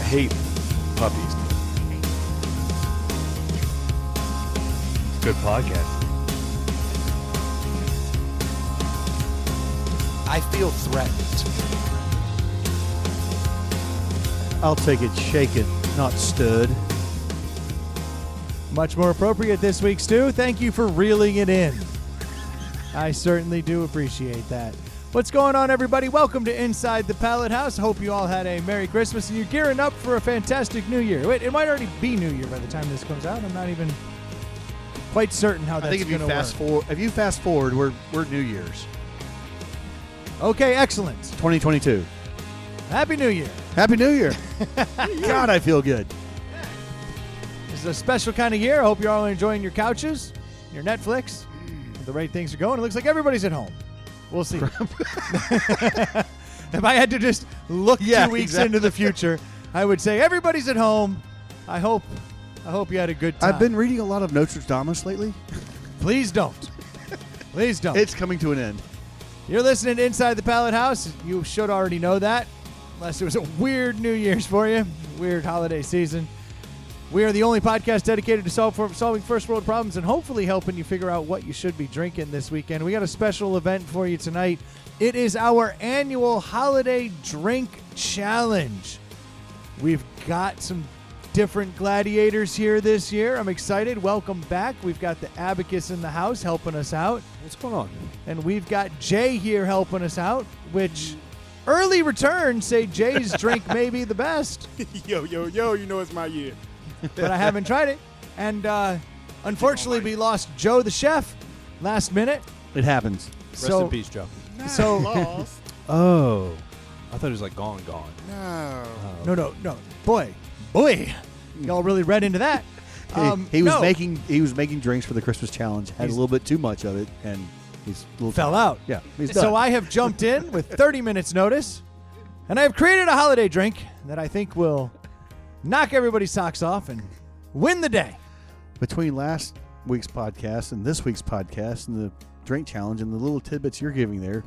hate puppies. Good podcast. I feel threatened. I'll take it shaken, not stood. Much more appropriate this week, Stu. Thank you for reeling it in. I certainly do appreciate that. What's going on, everybody? Welcome to Inside the Pallet House. Hope you all had a Merry Christmas and you're gearing up for a fantastic New Year. Wait, it might already be New Year by the time this comes out. I'm not even quite certain how that's going to work. If you fast forward, we're New Year's. Okay, excellent. 2022. Happy New Year. Happy New Year. God, I feel good. This is a special kind of year. I hope you're all enjoying your couches, your Netflix. The right things are going. It looks like everybody's at home. We'll see. If I had to just look 2 weeks into the future, I would say everybody's at home. I hope you had a good time. I've been reading a lot of Nostradamus lately. Please don't. Please don't. It's coming to an end. You're listening to Inside the Pallet House. You should already know that, unless it was a weird New Year's for you, weird holiday season. We are the only podcast dedicated to solving first world problems and hopefully helping you figure out what you should be drinking this weekend. We got a special event for you tonight. It is our annual holiday drink challenge. We've got some different gladiators here this year. I'm excited. Welcome back. We've got the Abacus in the house helping us out. What's going on? And we've got Jay here helping us out, which early returns say Jay's drink may be the best. Yo, you know it's my year. But I haven't tried it. And unfortunately, we lost Joe the chef last minute. It happens. Rest in peace, Joe. So Lost. Oh. I thought he was like gone. No. No. Boy. Y'all really read into that. He was making drinks for the Christmas challenge. Had a little bit too much of it, and he's a little fell out. Yeah, he's done. So I have jumped in with 30 minutes notice, and I have created a holiday drink that I think will knock everybody's socks off and win the day. Between last week's podcast and this week's podcast and the drink challenge and the little tidbits you're giving there,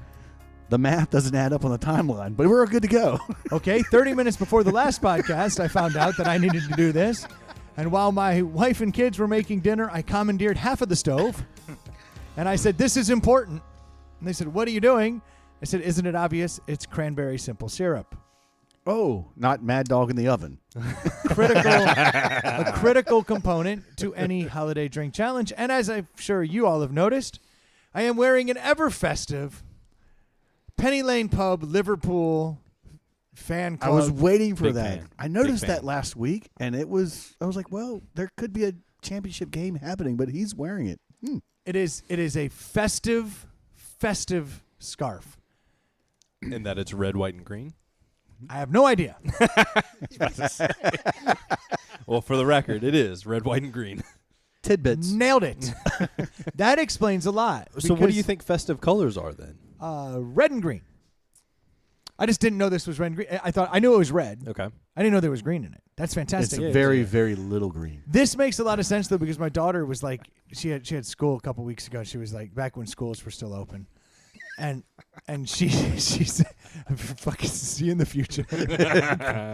the math doesn't add up on the timeline, but we're good to go. Okay, 30 minutes before the last podcast, I found out that I needed to do this. And while my wife and kids were making dinner, I commandeered half of the stove. And I said, this is important. And they said, what are you doing? I said, isn't it obvious? It's cranberry simple syrup. Oh, not Mad Dog in the oven. A critical component to any holiday drink challenge. And as I'm sure you all have noticed, I am wearing an ever festive Penny Lane Pub Liverpool fan club. I was waiting for Big that. fan. I noticed Big fan. that last week, and I was like, well, there could be a championship game happening, but he's wearing it. It is a festive scarf. And that it's red, white, and green? I have no idea. Well, for the record, it is red, white, and green. Tidbits. Nailed it. That explains a lot. So what do you think festive colors are then? Red and green. I just didn't know this was red and green. I knew it was red. Okay. I didn't know there was green in it. That's fantastic. It's very, very little green. This makes a lot of sense though, because my daughter was like, she had school a couple weeks ago. She was like, back when schools were still open, and she's fucking see in the future.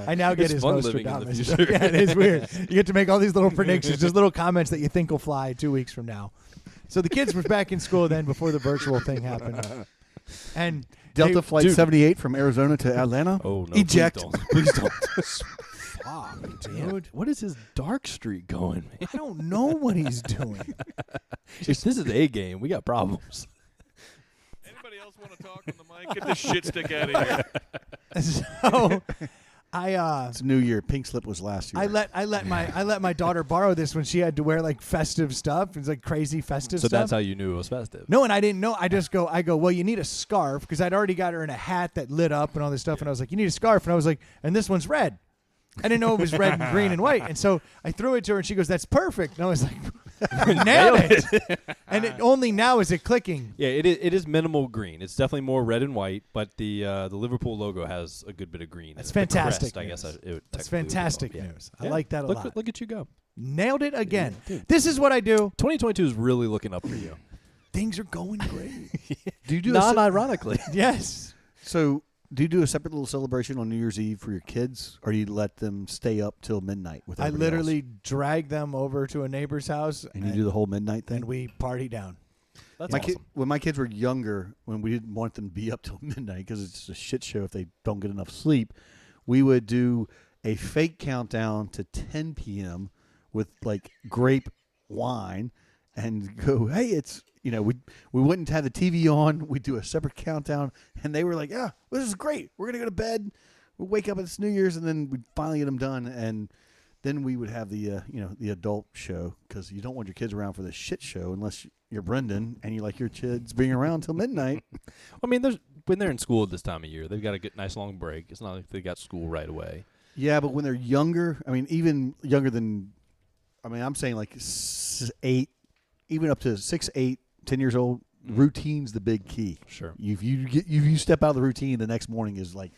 I now get It's his fun living in the Nostradamus. future. Yeah, it is weird. You get to make all these little predictions, just little comments that you think will fly 2 weeks from now. So the kids were back in school then before the virtual thing happened, and Delta Flight 78 from Arizona to Atlanta. Oh, no. Eject. Please don't. Fuck, dude. What is his dark streak going, man? I don't know what he's doing. If this is a game, we got problems. Anybody else want to talk on the mic? Get this shit stick out of here. So It's New Year. Pink Slip was last year. I let my daughter borrow this when she had to wear like festive stuff. It's like crazy festive So stuff. that's how you knew it was festive. No, and I didn't know. I go, well, you need a scarf, because I'd already got her in a hat that lit up and all this stuff. And I was like, you need a scarf. And I was like, and this one's red. I didn't know it was red and green and white. And so I threw it to her and she goes, that's perfect. And I was like, nailed it. And only now is it clicking. Yeah, it is minimal green. It's definitely more red and white, but the Liverpool logo has a good bit of green. That's The fantastic crest, I guess news. it would That's technically be fantastic called. Yeah. news. I like that a lot. Look at you go. Nailed it again. Yeah, dude. This is what I do. 2022 is really looking up for you. Things are going great. Do you do Non-ironically. Yes. So Do you do a separate little celebration on New Year's Eve for your kids, or do you let them stay up till midnight with I everybody literally else? drag them over to a neighbor's house And you do the whole midnight thing? and we party down. That's My awesome. when my kids were younger, when we didn't want them to be up till midnight because it's a shit show if they don't get enough sleep, we would do a fake countdown to 10 p.m. with like grape wine and go, hey, it's, we wouldn't have the TV on. We'd do a separate countdown. And they were like, yeah, this is great. We're going to go to bed. We'll wake up. It's New Year's. And then we'd finally get them done. And then we would have the, the adult show because you don't want your kids around for the shit show unless you're Brendan and you like your kids being around till midnight. I mean, when they're in school at this time of year, they've got a good, nice long break. It's not like they got school right away. Yeah, but when they're younger, I mean, even younger than, I'm saying like 8, even up to 6, 8, 10 years old, routine's the big key. Sure. If you step out of the routine, the next morning is like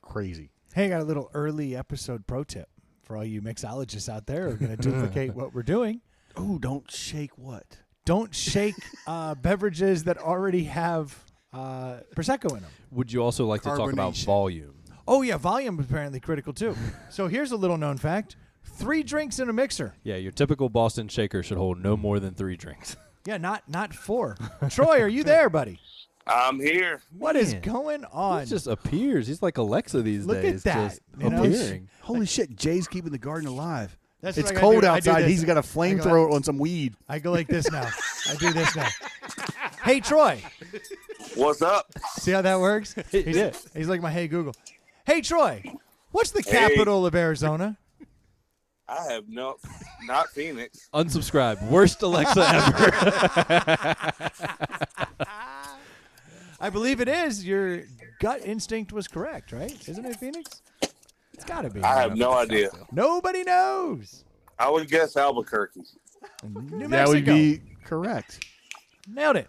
crazy. Hey, I got a little early episode pro tip for all you mixologists out there who are going to duplicate what we're doing. Oh, don't shake what? Don't shake beverages that already have Prosecco in them. Would you also like to talk about Carbonation. volume? Oh, yeah, volume is apparently critical, too. So here's a little known fact. 3 drinks in a mixer. Yeah, your typical Boston shaker should hold no more than 3 drinks. Yeah, not 4. Troy, are you there, buddy? I'm here. What is Man. going on? He just appears. He's like Alexa these Look days. at that. Just You know? appearing. Holy shit, Jay's keeping the garden alive. That's It's what I gotta cold do. I do outside. this. He's got a I go flamethrower on some weed. I go like this now. I do this now. Hey, Troy. What's up? See how that works? He's like my Hey Google. Hey, Troy. What's the capital of Arizona? I have not Phoenix. Unsubscribe. Worst Alexa ever. I believe it is. Your gut instinct was correct, right? Isn't it Phoenix? It's got to be. I have no idea. Nobody knows. I would guess Albuquerque. New That Mexico. would be correct. Nailed it.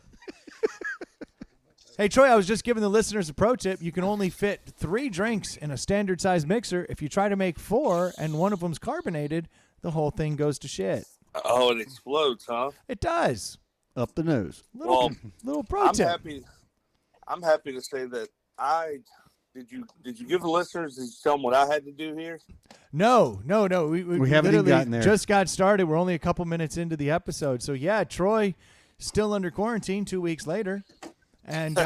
Hey, Troy, I was just giving the listeners a pro tip. You can only fit 3 drinks in a standard size mixer. If you try to make 4 and one of them's carbonated, the whole thing goes to shit. Oh, it explodes, huh? It does. Up the nose. Little pro I'm tip. happy. I'm happy to say that did you give the listeners? Did you tell them what I had to do here? No. We haven't even literally gotten there. just got started. We're only a couple minutes into the episode. So, yeah, Troy still under quarantine 2 weeks later. And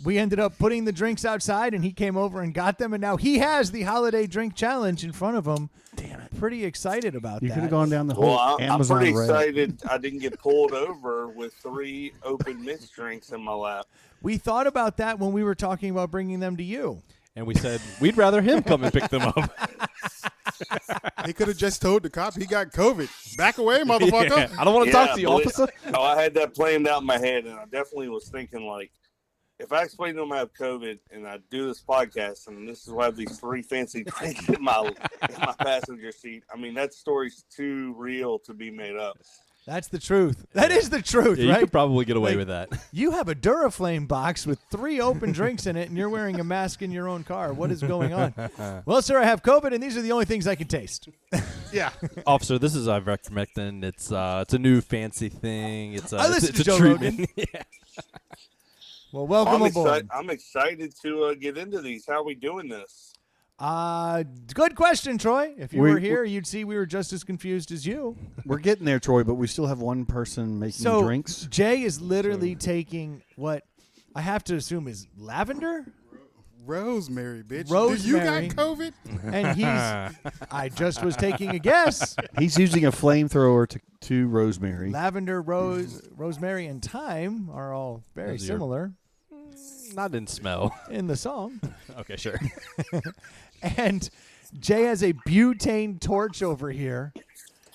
we ended up putting the drinks outside, and he came over and got them. And now he has the holiday drink challenge in front of him. Damn it. Pretty excited about You that. could have gone down the whole Well, I'm Amazon pretty rail. excited. I didn't get pulled over with 3 open mixed drinks in my lap. We thought about that when we were talking about bringing them to you. And we said, we'd rather him come and pick them up. He could have just told the cop he got COVID. Back away, motherfucker. Yeah. I don't want to talk to you, believe- officer. Oh, I had that planned out in my head, and I definitely was thinking, like, if I explain to them I have COVID and I do this podcast, and this is why I have these 3 fancy drinks in my passenger seat, I mean, that story's too real to be made up. That's the truth. That is the truth, Yeah, you right? could probably get away Like- with that. You have a Duraflame box with 3 open drinks in it, and you're wearing a mask in your own car. What is going on? Well, sir, I have COVID, and these are the only things I can taste. Yeah. Officer, this is ivermectin. It's a new fancy thing. It's I it's, listen it's to a Joe treatment. Rogan. Well, welcome aboard. I'm excited to get into these. How are we doing this? Good question, Troy. If you We- were here, you'd see we were just as confused as you. We're getting there, Troy, but we still have one person making So drinks. Jay is literally taking what I have to assume is lavender, Rosemary, bitch. Rosemary. You got COVID? and I just was taking a guess. He's using a flamethrower to rosemary. Lavender, rosemary, and thyme are all very Those are your- similar Not in smell. in the song. Okay, sure. And Jay has a butane torch over here.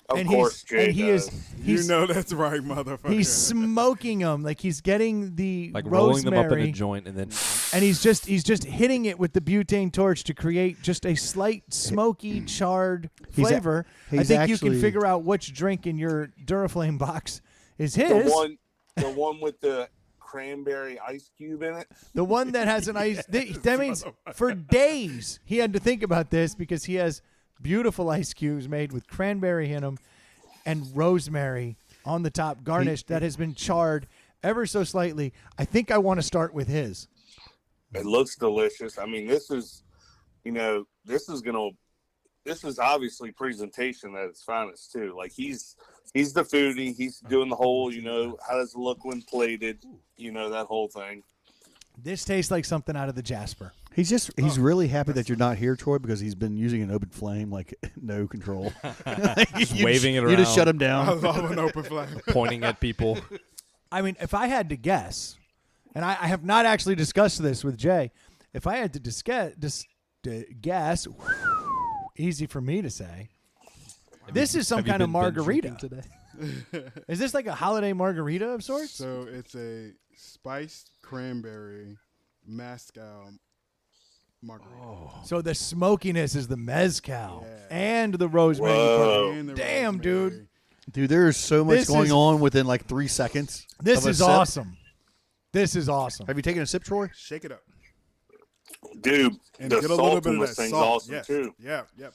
Of and course, Jay and he does. is You he's know that's right, motherfucker. he's smoking them like he's getting the Like rolling them up in a rosemary, joint and then and he's just hitting it with the butane torch to create just a slight smoky charred He's a- flavor. I he's think you can actually- figure out which drink in your Duraflame box is the his. one with the cranberry ice cube in it. The one that has an ice. That means for days he had to think about this because he has beautiful ice cubes made with cranberry in them and rosemary on the top, garnished, that has been charred ever so slightly. I think I want to start with his. It looks delicious. I mean, this is obviously presentation at its finest too. Like he's the foodie. He's doing the whole, how does it look when plated? That whole thing. This tastes like something out of the Jasper. He's really happy that you're not here, Troy, because he's been using an open flame like no control. Just waving it around. You just shut him I down. love an open flame. Pointing at people. I mean, if I had to guess, and I have not actually discussed this with Jay, if I had to guess, easy for me to say, this is some Have you kind of been binge margarita. drinking today? Is this like a holiday margarita of sorts? So it's a spiced cranberry mezcal margarita. So the smokiness is the mezcal Yeah. and the rosemary. Whoa. And the Damn, rosemary. dude. Dude, there is so much This going is- on within like 3 seconds. This of a is sip. awesome. This is awesome. Have you taken a sip, Troy? Shake it up. Dude, And the get a little salt bit in of this that thing's salt. awesome Yes. too. Yeah, yep.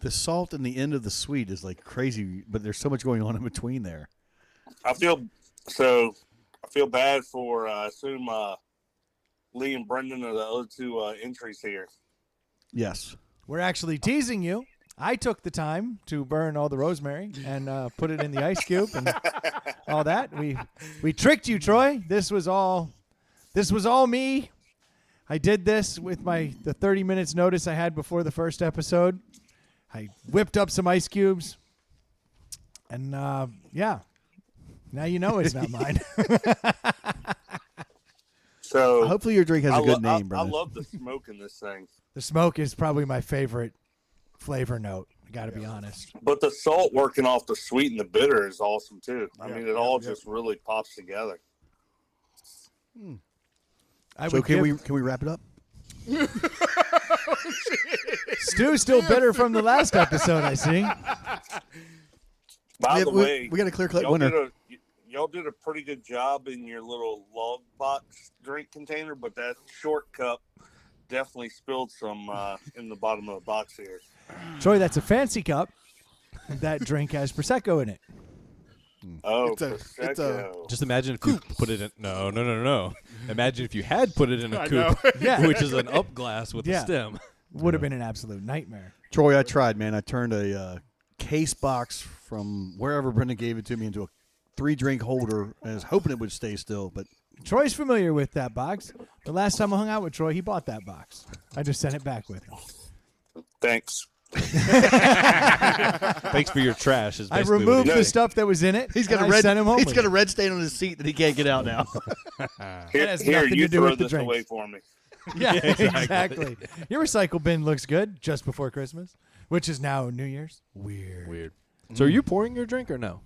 The salt and the end of the sweet is like crazy, but there's so much going on in between there. I feel bad for I assume Lee and Brendan are the other two entries here. Yes. We're actually teasing you. I took the time to burn all the rosemary and put it in the ice cube and all that. We tricked you, Troy. This was all me. I did this with the 30 minutes notice I had before the first episode. I whipped up some ice cubes, and yeah, now you know it's not mine. So Hopefully your drink has a good name, I brother. love the smoke in this thing, The smoke is probably my favorite flavor note. I got to be honest. but the salt working off the sweet and the bitter is awesome too. I Yeah, mean, it all yeah. just really pops together. I So would can give, we wrap it up? Stu's still bitter from the last episode. I see. By the way, we got a clear-cut y'all winner. y'all did a pretty good job in your little log box drink container, but that short cup definitely spilled some in the bottom of the box here. Troy, that's a fancy cup. That drink has Prosecco in it. Oh, It's a- Prosecco. Just imagine if you put it in. No. Imagine if you had put it in a I know. coupe, Yeah. which is an up glass with Yeah. a stem. Would have been an absolute nightmare. Troy, I tried, man. I turned a case box from wherever Brendan gave it to me into a 3-drink holder, and I was hoping it would stay still, but Troy's familiar with that box. The last time I hung out with Troy, he bought that box. I just sent it back with him. Thanks. Thanks for your trash. Is I basically what removed he- the stuff that was in it. he's got and a I red sent him home he's with got a it. red stain on his seat that he can't get out now. Here, has here nothing you to do throw with the this drinks. away for me. Yeah, exactly. Your recycle bin looks good just before Christmas, which is now New Year's. Weird. So are you pouring your drink or no?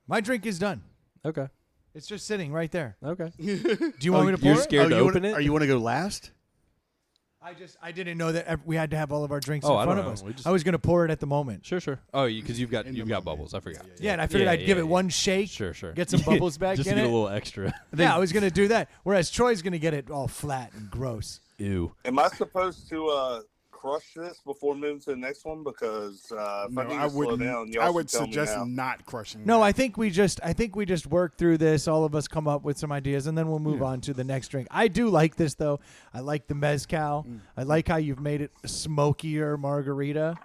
My drink is done. Okay. It's just sitting right there. Okay. Do you want me to pour you're it? scared to you open wanna, it? Or you want to go last? I didn't know that we had to have all of our drinks Oh, in I front don't of know. us. We just- I was going to pour it at the moment. Sure. Oh, because you've got In the moment. bubbles. I forgot. Yeah, and I figured I'd give it one shake. Sure. Get some bubbles back Just in to get it. a little extra. Yeah, I was going to do that. Whereas Troy's going to get it all flat and gross. Ew. Am I supposed to crush this before moving to the next one? Because if I No, need to I slow wouldn't. down, y'all I should would tell suggest me now. not crushing. No, that. I think we just work through this. All of us come up with some ideas, and then we'll move on to the next drink. I do like this though. I like the mezcal. I like how you've made it a smokier margarita,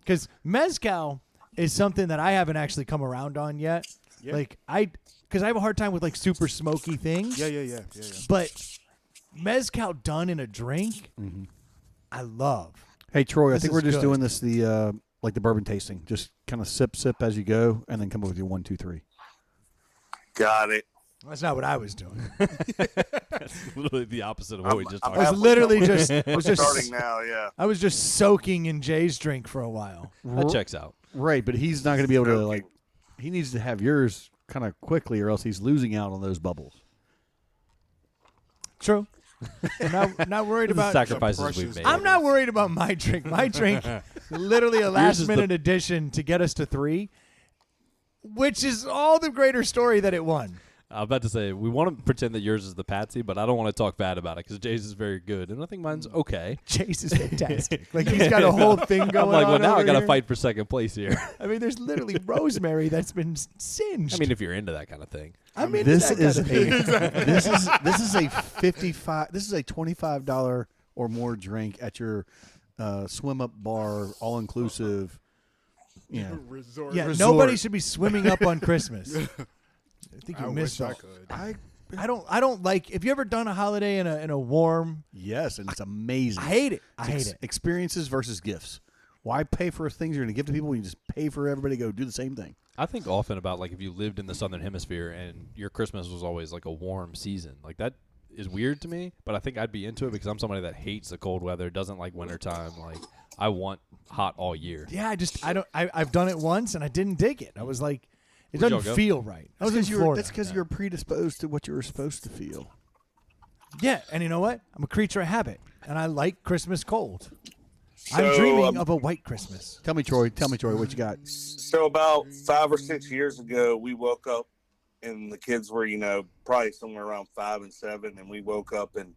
because mezcal is something that I haven't actually come around on yet. Yeah. Like because I have a hard time with like super smoky things. Yeah. But mezcal done in a drink, I love. Hey, Troy, I This think is we're just good. doing this like the bourbon tasting. Just kind of sip as you go, and then come up with your 1, 2, 3. Got it. That's not what I was doing. That's literally the opposite of what we just I'm talked I was about. literally just Starting now, yeah. I was just soaking in Jay's drink for a while. That checks out. Right, but he's not going to be able to Smoking. like. He needs to have yours kind of quickly, or else he's losing out on those bubbles. True. I'm not worried The about. sacrifices we've precious made. I'm not worried about my drink. My drink, literally a last is minute addition to get us to 3, which is all the greater story that it won. I'm about to say we want to pretend that yours is the patsy, but I don't want to talk bad about it because Jay's is very good, and I think mine's okay. Chase is fantastic. Like he's got a whole thing going I'm like, well, on now I over got to here. fight for second place here. I mean, there's literally rosemary that's been singed. I mean, if you're into that kind of thing. I'm into This that is kind of thing. this is a $25 or more drink at your swim up bar, all inclusive. You know, Resort. Yeah, resort. nobody should be swimming up on Christmas. I think you I missed wish I out. could. I don't like. Have you ever done a holiday in a warm? Yes, and it's amazing. I hate it. I hate it. Experiences versus gifts. Why pay for things you're going to give to people when you just pay for everybody to go do the same thing? I think often about like if you lived in the southern hemisphere and your Christmas was always like a warm season. Like that is weird to me, but I think I'd be into it because I'm somebody that hates the cold weather, doesn't like wintertime. Like I want hot all year. Yeah, I've done it once and I didn't dig it. I was like, it Where'd y'all doesn't go? feel right. I was in Florida. That's because you're predisposed to what you were supposed to feel. Yeah, and you know what? I'm a creature of habit, and I like Christmas cold. I'm So, dreaming of a white Christmas. Tell me, Troy, what you got. So about 5 or 6 years ago, we woke up, and the kids were, probably somewhere around 5 and 7, and we woke up and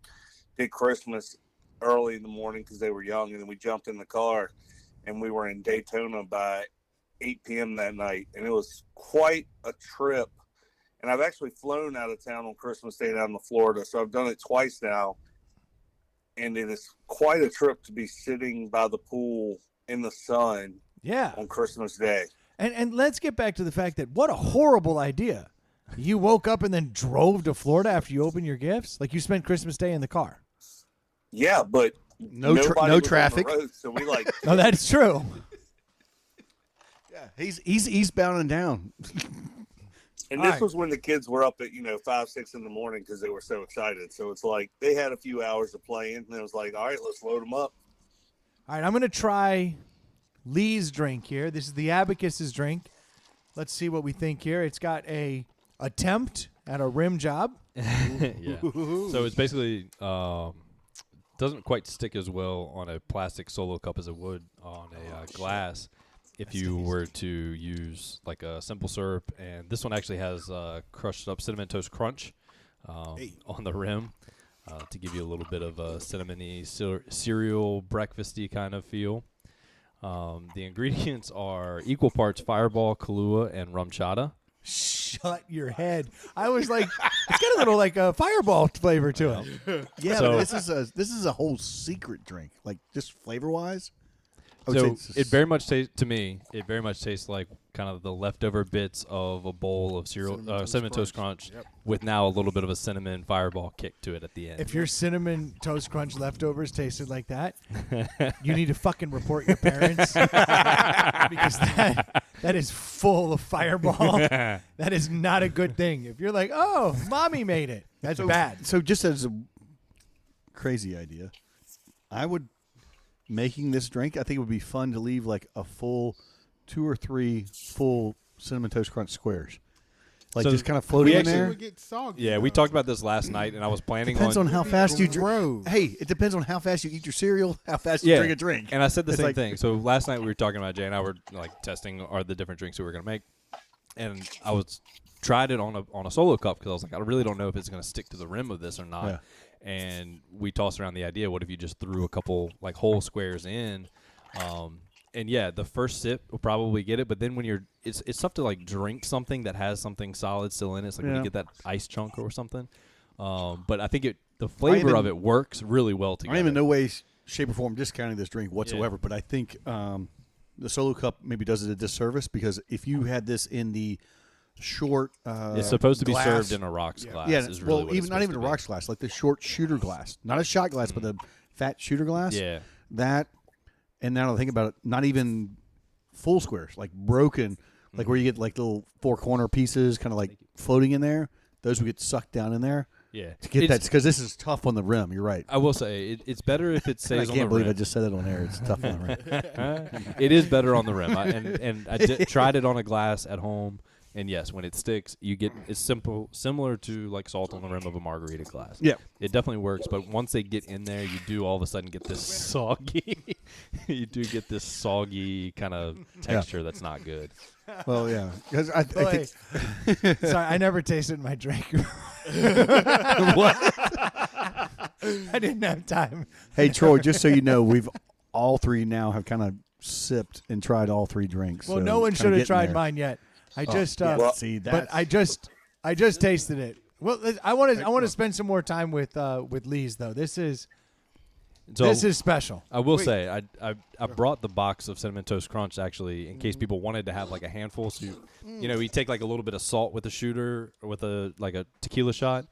did Christmas early in the morning because they were young, and then we jumped in the car, and we were in Daytona by 8 p.m. that night, and it was quite a trip. And I've actually flown out of town on Christmas Day down to Florida, so I've done it twice now. And it is quite a trip to be sitting by the pool in the sun Yeah, on Christmas Day. and let's get back to the fact that what a horrible idea. You woke up and then drove to Florida after you opened your gifts? Like you spent Christmas Day in the car. Yeah, but No nobody was on the traffic. road, so we No, that's true. Yeah, he's eastbound and down. and All this right. was when the kids were up at 5, 6 in the morning because they were so excited. So it's like they had a few hours of playing, and it was like, all right, let's load them up. All right, I'm going to try Lee's drink here. This is the Abacus's drink. Let's see what we think here. It's got a attempt at a rim job. Yeah. So it's basically doesn't quite stick as well on a plastic solo cup as it would on a glass if you were to use like a simple syrup. And this one actually has crushed up Cinnamon Toast Crunch on the rim to give you a little bit of a cinnamony cereal breakfasty kind of feel. The ingredients are equal parts Fireball, Kahlua, and rum chata. Shut your head. I was like, it's got a little like a Fireball flavor to it. Yeah, So- but this is a whole secret drink, like just flavor wise. So it very much tastes to me. It very much tastes like kind of the leftover bits of a bowl of cinnamon toast crunch, Yep. with now a little bit of a cinnamon Fireball kick to it at the end. If your Cinnamon Toast Crunch leftovers tasted like that, you need to fucking report your parents because that is full of Fireball. That is not a good thing. If you're like, oh, mommy made it, that's bad. So just as a crazy idea, I would making this drink. I think it would be fun to leave like a full 2 or 3 full cinnamon toast crunch squares, like So just kind of floating in actually It there. would get soggy. yeah, we talked about this last night, and I was planning Depends on how It'd be fast you gross. drink. Hey, it depends on how fast you eat your cereal, how fast you Yeah, drink a drink. And I said the It's same like- thing. So last night we were talking about Jay and I were like testing are the different drinks we were gonna make, and I was tried it on a solo cup because I was like, I really don't know if it's gonna stick to the rim of this or not. Yeah. And we tossed around the idea, what if you just threw a couple like whole squares in? And yeah, the first sip will probably get it, but then when it's tough to like drink something that has something solid still in it. It's like when Yeah. you get that ice chunk or something. But I think the flavor am of in- it works really well together. I am in no way, shape, or form discounting this drink whatsoever, but I think the solo cup maybe does it a disservice because if you had this in the short, It's supposed to be glass- served in a rocks glass. Yeah, is really well, what it's even not supposed even to a be. rocks glass, like the short shooter glass, not a shot glass, but the fat shooter glass. Yeah. That, and now that I think about it, not even full squares, like broken, like where you get like little 4-corner pieces, kind of like floating in there. Those would get sucked down in there Yeah. to get It's- that because this is tough on the rim. You're right. I will say it's better if it And stays I on can't the believe rim. I just said that on air. It's tough on the rim. It is better on the rim. And I tried it on a glass at home, and yes, when it sticks, it's similar to like salt on the rim of a margarita glass. Yeah. It definitely works, but once they get in there, you do all of a sudden get this soggy. You do get this soggy kind of texture that's not good. Well, yeah, because I Boy. think Sorry, I never tasted my drink. what? I didn't have time. Hey, Troy, just so you know, we've all three now have kind of sipped and tried all three drinks. Well, so no one kinda should have getting tried there. mine yet. I just, Yeah, Well, see that. but I just tasted it. Well, I want to spend some more time with Lee's though. This is special. I will say I brought the box of Cinnamon Toast Crunch actually in case people wanted to have like a handful. So you take like a little bit of salt with a shooter or with a tequila shot.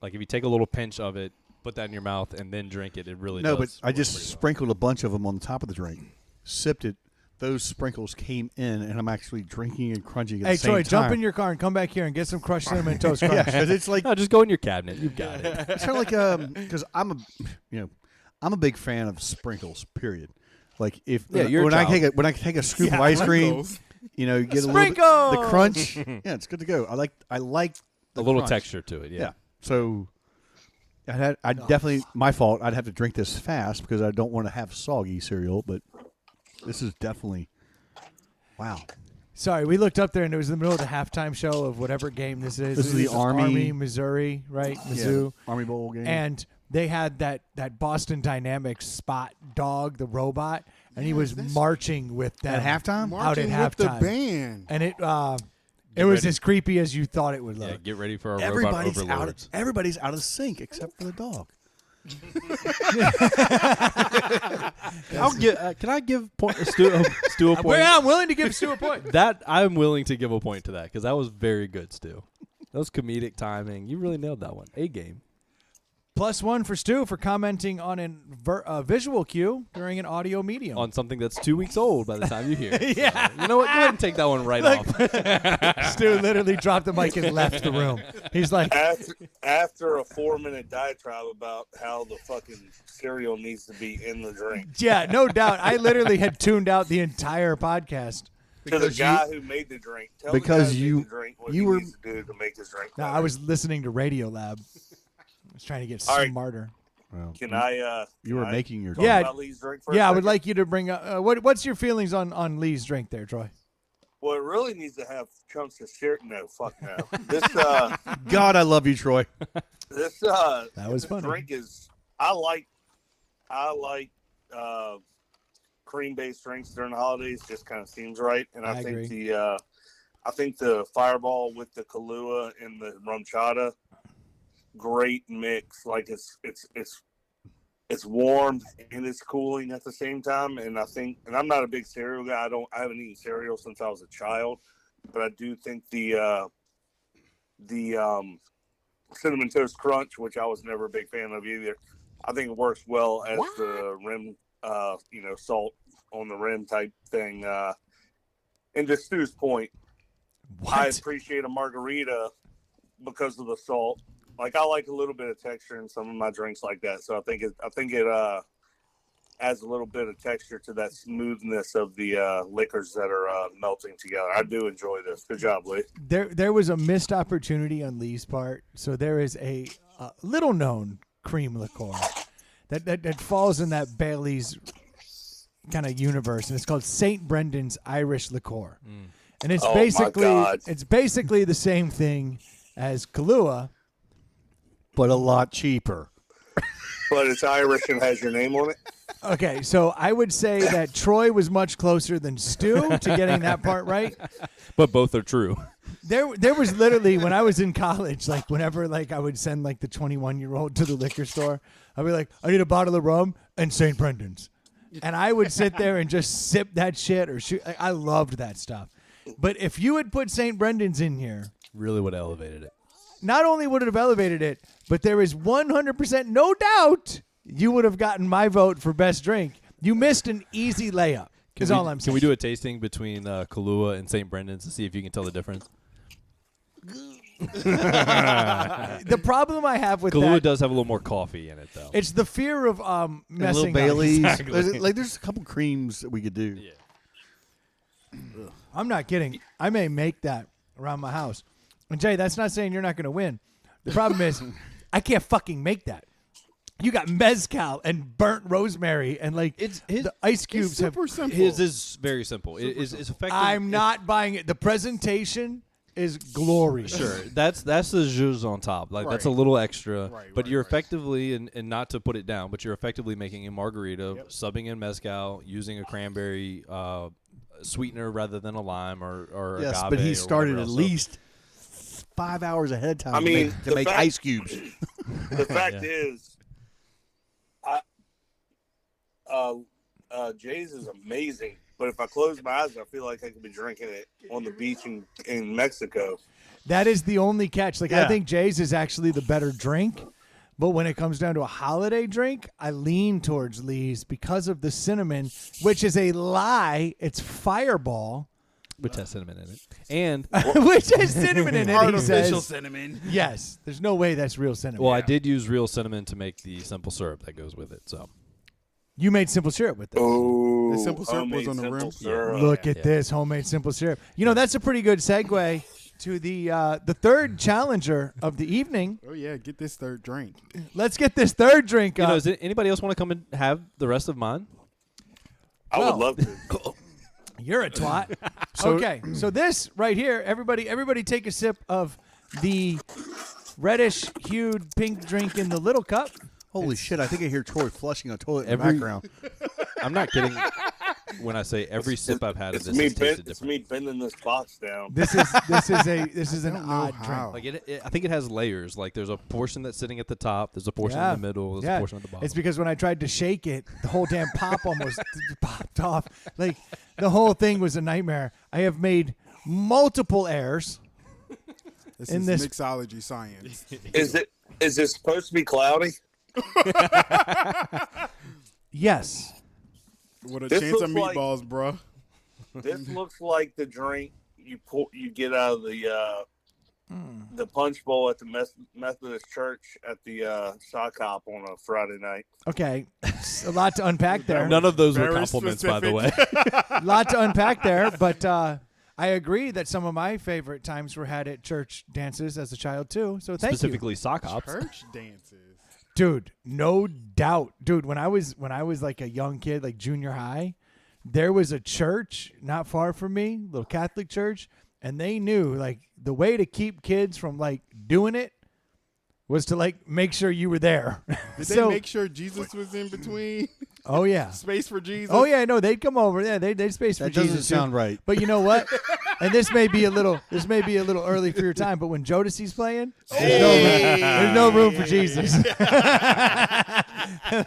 Like if you take a little pinch of it, put that in your mouth and then drink it, it really No, but does I work just pretty well. sprinkled a bunch of them on the top of the drink, sipped it. Those sprinkles came in, and I'm actually drinking and crunching at Hey the same Troy, time. jump in your car and come back here and get some crushed cinnamon toast crunch. Yeah, 'cause it's like No, just go in your cabinet. You've got it. it's kind of like because I'm a big fan of sprinkles. Period. Like if you're a when I child. take a scoop of ice cream, Sprinkles. you get a little Sprinkles! bit, the crunch. Yeah, it's good to go. I like A the little crunch. texture to it. Yeah. So I definitely my fault. I'd have to drink this fast because I don't want to have soggy cereal. But this is definitely wow. Sorry, we looked up there and it was in the middle of the halftime show of whatever game this is. This is the It's Army- Missouri, right? Mizzou. Yeah, Army Bowl game. And they had that Boston Dynamics Spot dog, the robot, and he was marching with them at halftime. out at Marching with the halftime. band. And it was ready. as creepy as you thought it would look. Yeah, get ready for our robot Everybody's overlords. everybody's out of sync except for the dog. I'll get. Can I give Stu a point? Well, I'm willing to give Stu a point. That I'm willing to give a point to that because that was very good, Stu. That was comedic timing. You really nailed that one. A game. +1 for Stu for commenting on a visual cue during an audio medium. On something that's 2 weeks old by the time you hear it. Yeah. So, you know what? Go ahead and take that one right off. Stu literally dropped the mic and left the room. He's like, After a 4-minute diatribe about how the fucking cereal needs to be in the drink. yeah, no doubt. I literally had tuned out the entire podcast. To the Because guy who made the drink. Tell because the guy who you- made the drink what you he were- needs to do to make his drink No, better. I was listening to Radio Lab. I was trying to get All right. smarter. Well, Can I? you were can I making your talk Yeah. about Lee's drink for a Yeah, I would second? like you to bring up what's your feelings on Lee's drink there, Troy? Well, it really needs to have chunks of cereal. No, fuck no. This God, I love you, Troy. That was this funny. drink is. I like cream-based drinks during the holidays. Just kind of seems right, and I I think agree. I think the Fireball with the Kahlua and the rum chata, great mix. Like it's warm and it's cooling at the same time. And I think, and I'm not a big cereal guy. I haven't eaten cereal since I was a child, but I do think the Cinnamon Toast Crunch, which I was never a big fan of either, I think it works well as the rim, salt on the rim type thing. And to Stu's point, I What? appreciate a margarita because of the salt. Like I like a little bit of texture in some of my drinks like that. So I think it adds a little bit of texture to that smoothness of the liquors that are melting together. I do enjoy this. Good job, Lee. There was a missed opportunity on Lee's part. So there is a little known cream liqueur that falls in that Bailey's kind of universe, and it's called St. Brendan's Irish Liqueur. And it's Oh, my God. basically the same thing as Kahlua. But a lot cheaper. But it's Irish and has your name on it. Okay, so I would say that Troy was much closer than Stu to getting that part right. But both are true. There was literally when I was in college, like whenever like I would send like the 21-year-old to the liquor store, I'd be like, I need a bottle of rum and St. Brendan's, and I would sit there and just sip that shit or shoot. Like, I loved that stuff. But if you had put St. Brendan's in here, Really would have elevated it. not only would it have elevated it, but there is 100% no doubt you would have gotten my vote for best drink. You missed an easy layup. Is all I'm saying. Can we do a tasting between Kahlua and St. Brendan's to see if you can tell the difference? The problem I have with Kahlua that, does have a little more coffee in it, though. it's the fear of And messing little up. Bailey's. Exactly. There's a couple creams that we could do. Yeah. I'm not kidding. I may make that around my house. And Jay, that's not saying you're not going to win. The problem is, I can't fucking make that. You got mezcal and burnt rosemary and like the ice cubes It's have. super simple. His is very simple. It's effective. I'm not buying it. The presentation is glorious. Sure, that's the jus on top. Like that's a Right. little extra, Right, but right, you're right. effectively and not to put it down, but you're effectively making a margarita, subbing in mezcal, using a cranberry sweetener rather than a lime or Yes, agave. but he or started whatever at else. least 5 hours ahead of time I mean, to the make fact- ice cubes. The fact Yeah. is, Jay's is amazing. But if I close my eyes, I feel like I could be drinking it on the beach in Mexico. That is the only catch. Like I Yeah. think Jay's is actually the better drink, but when it comes down to a holiday drink, I lean towards Lee's because of the cinnamon, which is a lie. It's Fireball, which has cinnamon in it, and which has cinnamon in it. He Artificial says. cinnamon. Yes, there's no way that's real cinnamon. well, I did use real cinnamon to make the simple syrup that goes with it. So You made simple syrup with this. Oh, The simple syrup was homemade on the simple rim? syrup. Look at Yeah. this homemade simple syrup. You know that's a pretty good segue to the third challenger of the evening. Oh yeah, get this third drink. Let's get this third drink you know, up. does anybody else want to come and have the rest of mine? I Well- would love to. You're a twat. Okay, so this right here, everybody take a sip of the reddish-hued pink drink in the little cup. Holy shit! I think I hear Troy flushing a toilet in the Every- background. I'm not kidding when I say every sip I've had of It's this me, has tasted it's different. me bending this box down. This is an I don't know odd how. drink. Like I think it has layers. Like there's a portion that's sitting at the top. There's a portion Yeah. in the middle. There's Yeah. a portion at the bottom. It's because when I tried to shake it, the whole damn pop almost popped off. Like the whole thing was a nightmare. I have made multiple errors. This In is this- mixology science. Is it supposed to be cloudy? Yes. What a This chance of looks like- meatballs, bro. This looks like the drink you get out of the punch bowl at the Methodist Church at the sock hop on a Friday night. Okay. A lot to unpack there. None of those were Very compliments, by the way. specific. A lot to unpack there, but I agree that some of my favorite times were had at church dances as a child too. So thank you. Specifically sock hops. Church dances. Dude, no doubt. Dude, when I was like a young kid, like junior high, there was a church not far from me, little Catholic church, and they knew like the way to keep kids from like doing it was to like make sure you were there. Did So- they make sure Jesus was in between? Oh yeah. Space for Jesus? Oh yeah, no, they'd come over. Yeah, they'd space for That doesn't Jesus. too. sound right. But you know what? And this may be a little early for your time, but when Jodeci's playing, there's no room for Jesus.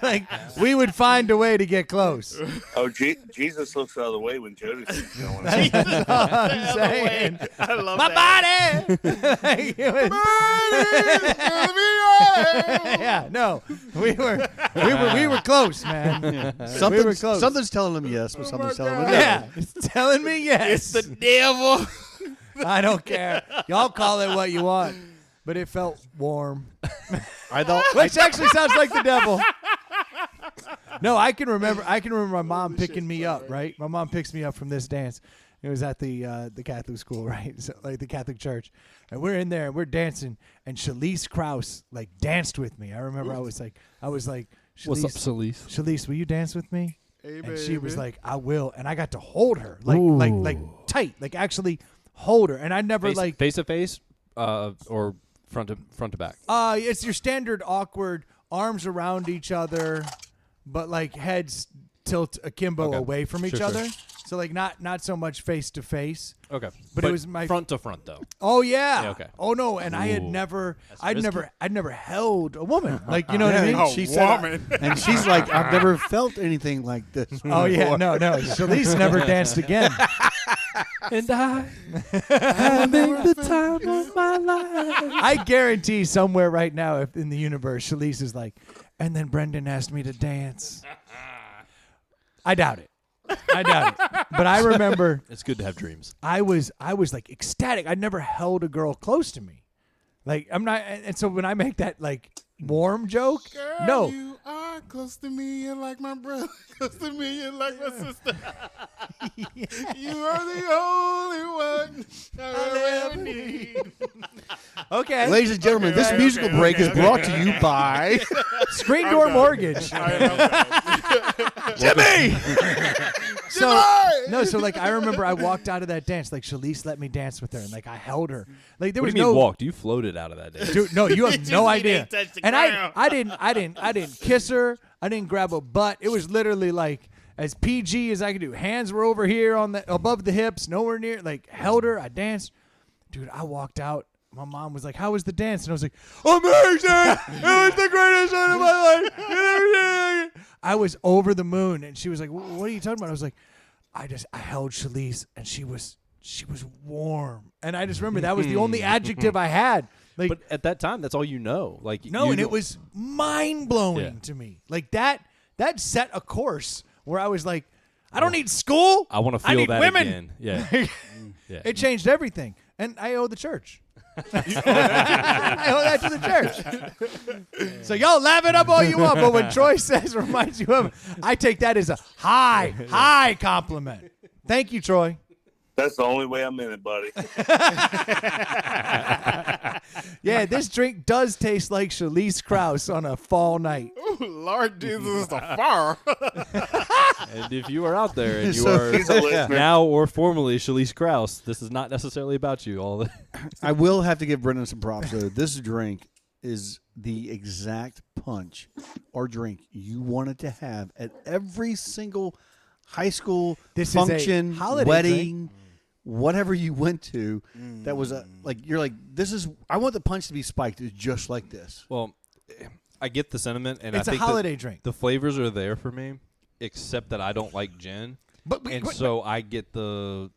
Like we would find a way to get close. Oh, Jesus looks the other way when Jodeci's going. That's all I'm saying. I love My that. body. Like, it was- yeah, no, we were close, man. We were close. Something's telling him yes, but something's telling him no. Yeah, it's telling me yes. It's the devil. I don't care. Y'all call it what you want, but it felt warm. I thought Which actually sounds like the devil. No, I can remember my mom picking me up, right? My mom picks me up from this dance. It was at the Catholic school, right? So, like the Catholic church. And we're in there and we're dancing and Shalise Krause like danced with me. I remember I was like, What's up, Shalise, Salise? Shalise, will you dance with me? Hey, And she was baby. like, I will. And I got to hold her like tight, like actually hold her. And I never like Face to face, or front to back. it's your standard awkward arms around each other, but like heads tilt akimbo Okay. away from each Sure, other. sure. So like not so much face to face. Okay, But it was my- front to front though. Oh yeah. Yeah, okay. Oh no, and I had Ooh. never That's I'd risky. never held a woman. Like you know what I mean? Oh, she said, woman. and she's like, I've never felt anything like this. Oh yeah, no. Shalise never danced again. And I having the time of my life. I guarantee somewhere right now, if in the universe, Shalise is like, and then Brendan asked me to dance. I doubt it. But I remember It's good to have dreams. I was like ecstatic. I'd never held a girl close to me. Like I'm not, and so when I make that like warm joke, no, You are Close to me and like my brother. Close to me and like my sister. You are the only one I ever need. Okay. Ladies and gentlemen, this musical break is brought to you by Screen Door Mortgage. Jimmy. So like I remember I walked out of that dance. Like Shalise let me dance with her, and like I held her. Like there What was do you mean no walked? You floated out of that day. Dude, no, you have no idea. didn't touch the And ground. I didn't kiss her. I didn't grab a butt. It was literally like as PG as I could do. Hands were over here on the above the hips, nowhere near. Like held her. I danced. Dude, I walked out. My mom was like, "How was the dance?" And I was like, "Amazing! It was the greatest night of my life." I was over the moon, and she was like, "What are you talking about?" I was like, I held Shalise, and she was warm, and I just remember that was the only adjective I had. Like, But at that time, that's all you know. Like no, you and it don't- was mind blowing Yeah. to me. Like that set a course where I was like, I don't need school. I want to I feel need that women. again. Yeah. Yeah. It changed everything, and I owe the church. I owe that to the church. So y'all laugh it up all you want, but when Troy says reminds you of, I take that as a high compliment. Thank you, Troy. That's the only way I'm in it, buddy. Yeah, this drink does taste like Shalise Krause on a fall night. Ooh, Lord Jesus, the far. And if you are out there and you So- are He's a listener. now or formerly Shalise Krause, this is not necessarily about you. All the I will have to give Brendan some props though. This drink is the exact punch or drink you wanted to have at every single high school This is a function, holiday wedding, whatever you went to. That was like you're like, this is. I want the punch to be spiked. It's just like this. well, I get the sentiment, and It's I a think that holiday drink. the flavors are there for me, except that I don't like gin, and so I get the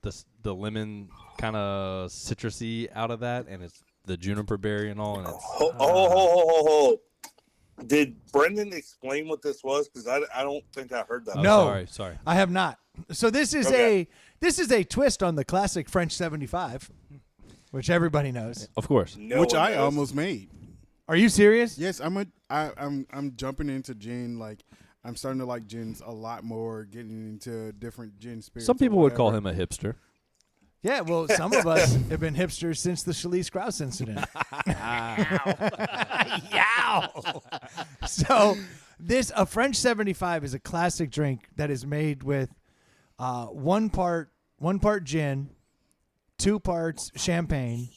lemon kind of citrusy out of that, and it's the juniper berry and all, and it's Ho. Did Brendan explain what this was? Because I don't think I heard that. oh, No. sorry. I have not. So this is Okay. a twist on the classic French 75, which everybody knows. Of course. No Which one I knows. almost made. Are you serious? Yes, I'm jumping into gin. Like I'm starting to like gins a lot more. Getting into different gin spirits. Some or people would call whatever. him a hipster. Yeah, well, some of us have been hipsters since the Shalise Krause incident. Yow! So a French 75 is a classic drink that is made with one part gin, 2 parts champagne,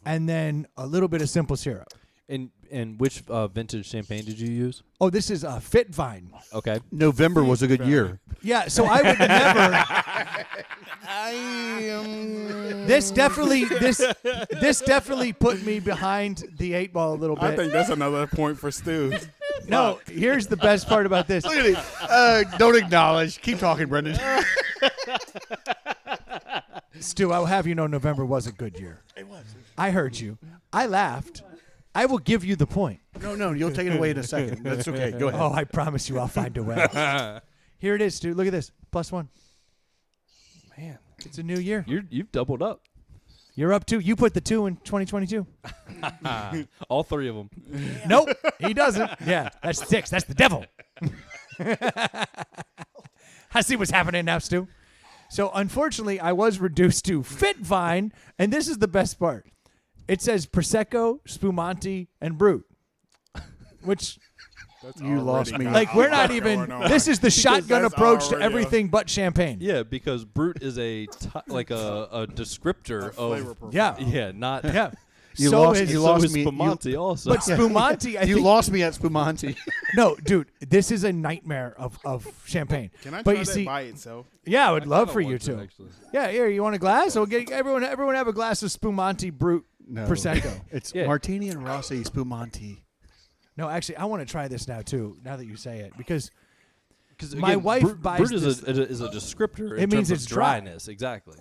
and then a little bit of simple syrup. And which vintage champagne did you use? Oh, this is a Fit Vine. Okay. November was a good year. Yeah, so I would never. This definitely put me behind the 8 ball a little bit. I think that's another point for Stu. No, here's the best part about this. Look at it. Don't acknowledge. Keep talking, Brendan. Stu, I will have you know November was a good year. It was. I heard you. I laughed. I will give you the point. No, you'll take it away in a second. That's okay. Go ahead. Oh, I promise you I'll find a way. Here it is, Stu. Look at this. +1. Man, It's a new year. you've doubled up. You're up 2. You put the 2 in 2022. All 3 of them. Nope, he doesn't. Yeah, that's 6. That's the devil. I see what's happening now, Stu. So, unfortunately, I was reduced to Fit Vine, and this is the best part. It says Prosecco, Spumante, and Brut, which, You lost me. like, we're not What's even. going on? This is the shotgun that's approach to already everything but champagne. Yeah, because brute is a descriptor Flavor of profile. Yeah, not yeah. You so lost- is, you so lost is me. Spumante also. but Spumante, I You think, lost me at Spumante. no, dude, this is a nightmare of champagne. Can I but try you that see, by itself? yeah, I would love kinda for you want to. actually. Yeah, here, you want a glass? I'll get everyone have a glass of Spumante Brut No. Prosecco. It's Yeah. Martini and Rossi Spumante. No, actually, I want to try this now too. Now that you say it, because Because my wife buys brute this. is a descriptor. It in means terms of it's dry. dryness. Exactly.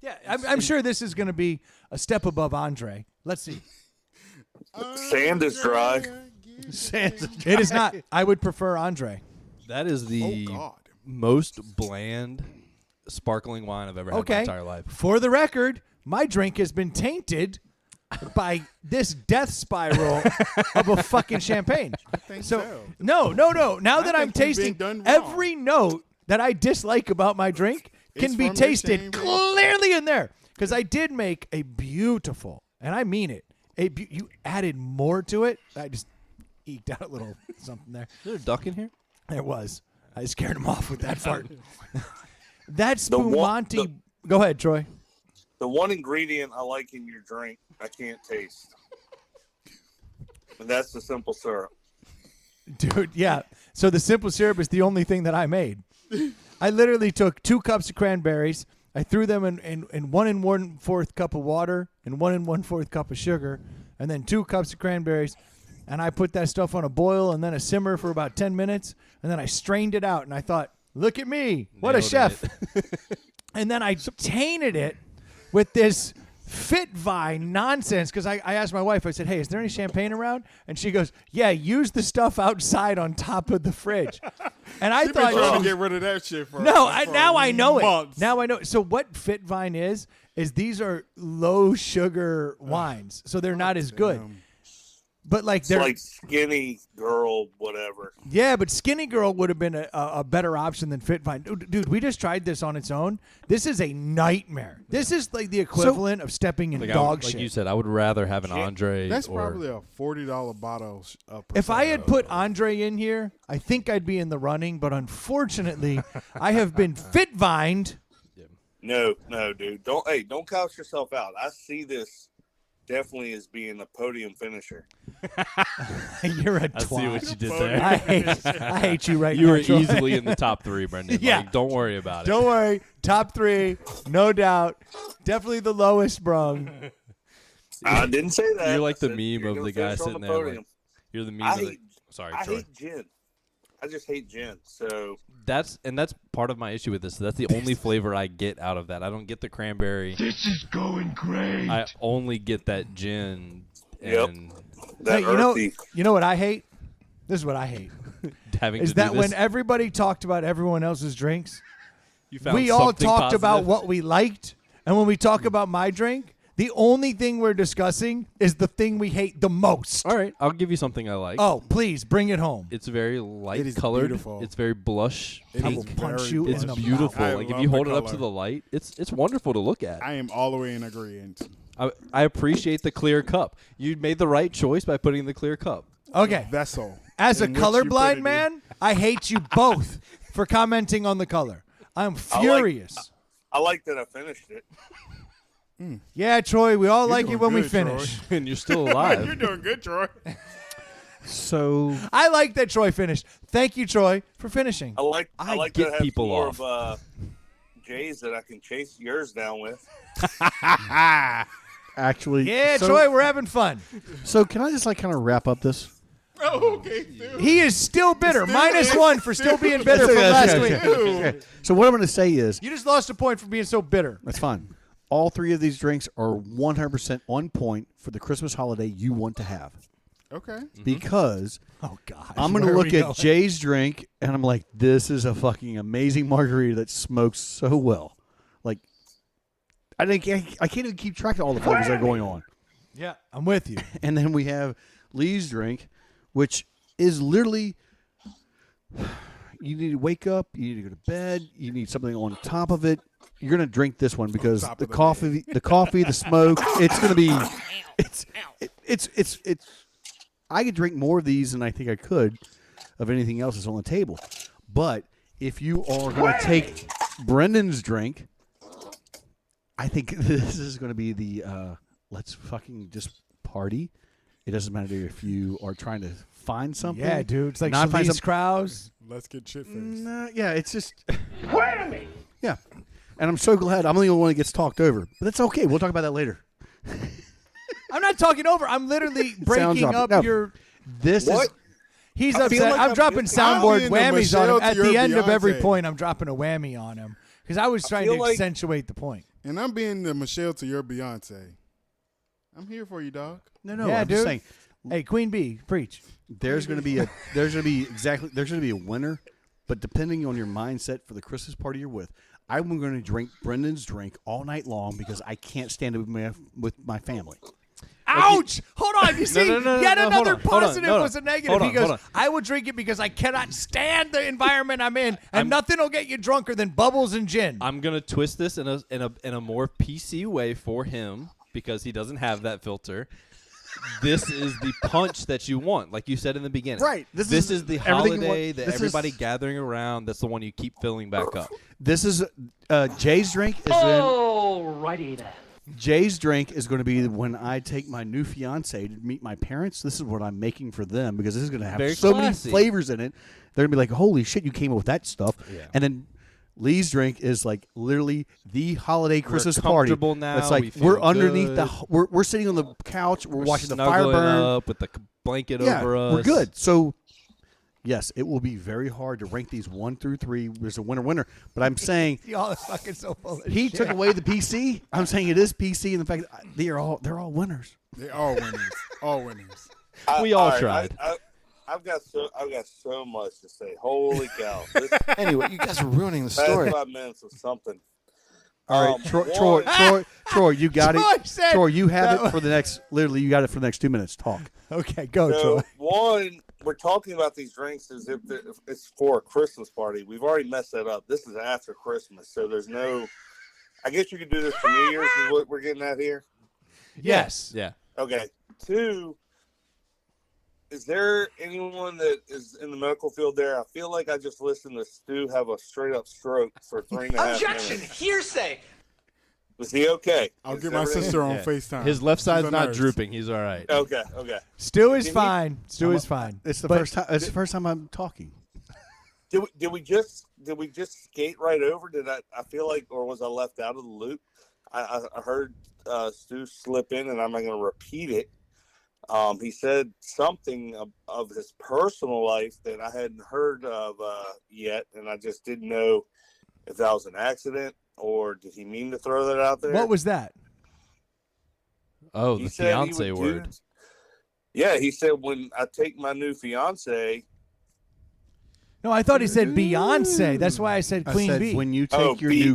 yeah, I'm sure this is going to be a step above Andre. Let's see. Sand is dry. It is not. I would prefer Andre. That is Oh the God. most bland sparkling wine I've ever had in my Okay. entire life. For the record, my drink has been tainted by this death spiral of a fucking champagne. I think No. Now that I'm think you've tasting, been done wrong. every note that I dislike about my drink can It's be from your tasted champagne. clearly in there. Because I did make a beautiful, and I mean it, you added more to it. I just eked out a little something there. Is there a duck in here? There was. I scared him off with that fart. That The one- spumante. Go ahead, Troy. The one ingredient I like in your drink, I can't taste. And that's the simple syrup. Dude, yeah. So the simple syrup is the only thing that I made. I literally took 2 cups of cranberries. I threw them in 1 1/4 cup of water and 1 1/4 cup of sugar, and then 2 cups of cranberries. And I put that stuff on a boil and then a simmer for about 10 minutes. And then I strained it out. And I thought, look at me. What a Nailed chef. And then I tainted it with this Fit Vine nonsense, because I asked my wife, I said, hey, is there any champagne around? And she goes, yeah, use the stuff outside on top of the fridge. And I You've been trying thought, to get rid of that shit for now for I know months. it. Now I know it. So what Fit Vine is these are low sugar wines, so they're not as good. Damn. But like It's they're like skinny girl, whatever. yeah, but Skinny Girl would have been a better option than Fit Vine. Dude, we just tried this on its own. This is a nightmare. This is like the equivalent of stepping in Like, dog like shit. you said, I would rather have an Andre. That's or, probably a $40 bottle. If I had put Andre in here, I think I'd be in the running. But unfortunately, I have been Fit Vined. No, dude. Don't couch yourself out. I see this definitely as being a podium finisher. You're a I see twat. what you did there. I hate you right You now. were Troy. easily in the top 3, Brendan. Yeah. Like, don't worry about it. Don't worry. Top 3, no doubt. Definitely the lowest brung. I didn't say that. You're like I the said meme you're of gonna the guy finish on sitting the there. Like, podium. you're the meme I of the. hate- Sorry, I Troy. hate gin. I just hate gin. So That's part of my issue with this. That's the only flavor I get out of that. I don't get the cranberry. This is going great. I only get that gin Yep. and that Hey, earthy. you know what I hate? This is what I hate. having Is to that do when this. everybody talked about everyone else's drinks, You found we all something talked about positive? what we liked, and when we talk about my drink, the only thing we're discussing is the thing we hate the most. All right, I'll give you something I like. Oh, please bring it home. It's very light It is colored. beautiful. It's very blush It I is will pink. punch very you in It's the beautiful. I Like if love you the hold it up to color. the light, it's wonderful to look at. I am all the way in agreement. I appreciate the clear cup. You made the right choice by putting the clear cup. Okay. Vessel. As a in which you put it colorblind in. man, I hate you both for commenting on the color. I'm furious. I like that I finished it. Yeah, Troy, we all like it doing when we good, Troy. finish. And you're still You're alive. doing good, Troy. So I like that Troy finished. Thank you, Troy, for finishing. I like I that get I have people more off. of J's that I can chase yours down with. actually, Yeah, so, Troy, we're having fun. So can I just like kind of wrap up this? Oh, okay, dude. He is still bitter. Still Minus is. 1 for still being bitter That's from okay, last that's week. okay. Okay. So what I'm going to say is You just lost a point for being so bitter. that's fine. All 3 of these drinks are 100% on point for the Christmas holiday you want to have. Okay. Because Oh, gosh. I'm going to where are look we at going? Jay's drink and I'm like, this is a fucking amazing margarita that smokes so well. Like, I can't even keep track of all the flavors that are going on. Yeah, I'm with you. And then we have Lee's drink, which is literally you need to wake up, you need to go to bed, you need something on top of it. You're gonna drink this one because top the of the coffee, the smoke. It's gonna be, it's. I could drink more of these than I think I could of anything else that's on the table. But if you are gonna take Brendan's drink, I think this is gonna be the let's fucking just party. It doesn't matter if you are trying to find something. Yeah, dude. It's like Not find Shalise some- Krause. Let's get shit faced. Nah, yeah, it's just. Yeah. And I'm so glad I'm the only one that gets talked over. But that's okay. We'll talk about that later. I'm not talking over. I'm literally Sound breaking dropping. up No. your... This What? is. He's I feel upset. like I'm I'm dropping missing- soundboard I'm being the whammies on him. Michelle At to the your end of every Beyonce. point, I'm dropping a whammy on him. Because I was trying to feel like- accentuate the point. And I'm being the Michelle to your Beyonce. I'm here for you, dog. No, Yeah, I'm just dude. saying. Hey, Queen Bee, preach. There's going to be a winner, but depending on your mindset for the Christmas party you're with, I'm going to drink Brendan's drink all night long because I can't stand it with my family. Ouch! Hold on. You see, no, yet hold another on, hold on, positive hold was a on, negative. hold He on, goes, hold on. I will drink it because I cannot stand the environment I'm in, and nothing will get you drunker than bubbles and gin. I'm gonna twist this in a more PC way for him because he doesn't have that filter. This is the punch that you want, like you said in the beginning. Right. This is the everything you holiday want- that this is- everybody gathering around. That's the one you keep filling back up. This is Jay's drink. Alrighty then. Jay's drink is going to be when I take my new fiance to meet my parents. This is what I'm making for them because this is going to have Very so classy. many flavors in it. They're going to be like, "Holy shit, you came up with that stuff!" Yeah. And then Lee's drink is like literally the holiday Christmas party. comfortable now, It's like we feel we're underneath good. we're sitting on the couch. We're watching the fire Snuggling burn. up with the blanket Yeah, over us. we're good. So, yes, it will be very hard to rank these 1 through 3. There's a winner. But I'm saying Y'all are fucking so full of he shit. took away the PC. I'm saying it is PC, and the fact that they're all winners. They all winners. All winners. We all right, tried. I've got so much to say. Holy cow! This Anyway, you guys are ruining the past story. 5 minutes of something. All right, Troy, you got Troy it. said Troy, you have that it for the next. Literally, you got it for the next 2 minutes. Talk. Okay, go, So Troy. one, we're talking about these drinks as if it's for a Christmas party. We've already messed that up. This is after Christmas, so there's no. I guess you could do this for New Year's. Is what we're getting at here. Yes. Yeah. Okay. 2, is there anyone that is in the medical field there? I feel like I just listened to Stu have a straight up stroke for 3.5 minutes. Hearsay! Was he okay? I'll Is get my everything- sister on Yeah. FaceTime. His left She's side's a not nurse. drooping. He's all right. Okay. Stu is Did he- fine. Stu is fine. It's the But- first time. It's the first time I'm talking. Did we just skate right over? I feel like, or was I left out of the loop? I heard Stu slip in, and I'm not going to repeat it. He said something of his personal life that I hadn't heard of yet, and I just didn't know if that was an accident or did he mean to throw that out there. What was that? Oh, He the said he fiance would word. Yeah, he said when I take my new fiance. No, I thought he said Beyonce. That's why I said I Queen said Bee. when you take Oh, your Be- new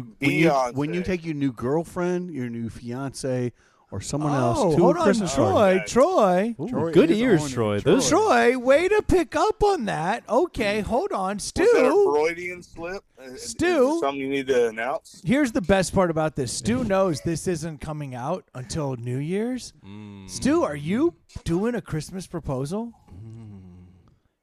when you Beyonce. take your new girlfriend, your new fiance, or someone else Oh, to hold a on, Christmas Troy. party. party. Troy. Ooh, Troy good is ears, on it. Troy. Troy. Those Troy, way to pick up on that. Okay, hold on. Was that a Stu, Freudian slip? Is Stu? it something you need to announce? here's the best part about this. Stu knows this isn't coming out until New Year's. Stu, are you doing a Christmas proposal?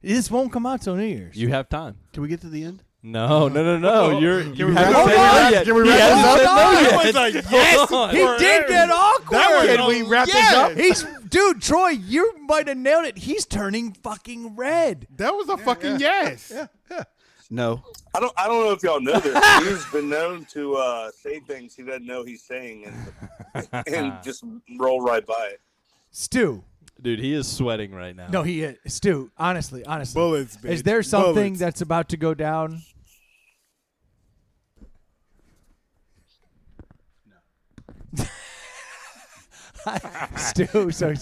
This won't come out till New Year's. You have time. Can we get to the end? No. You we haven't wrap said this no up? yet. Can we He wrap hasn't this said up? no I yet. was like, yes. Hold on. He did get awkward. Can we wrap this up? He's dude, Troy, you might have nailed it. He's turning fucking red. That was a fucking yes. No. I don't know if y'all know this. He's been known to say things he doesn't know he's saying and just roll right by it. Stu. Dude, he is sweating right now. No, he is. Stu, honestly. Bullets, bitch. Is there something Bullets. that's about to go down? Stu, so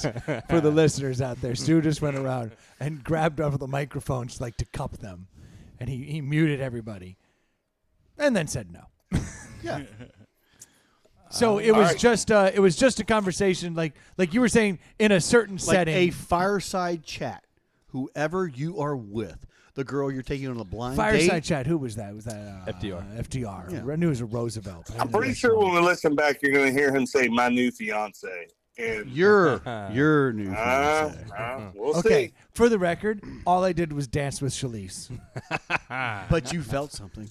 for the listeners out there, Stu just went around and grabbed over the microphones like to cup them, and he muted everybody, and then said no. Yeah. So it was right. just a conversation like you were saying in a certain Like setting. a fireside chat. Whoever you are with, the girl you're taking on a blind Fireside date. chat. Who was that? Was that FDR. FDR. Yeah. I knew it was a Roosevelt. but I I'm didn't know pretty that sure song. when we listen back, you're going to hear him say, "My new fiance." And Your new uh, fiance. we'll Okay, see. for the record, all I did was dance with Shalice. But you felt something.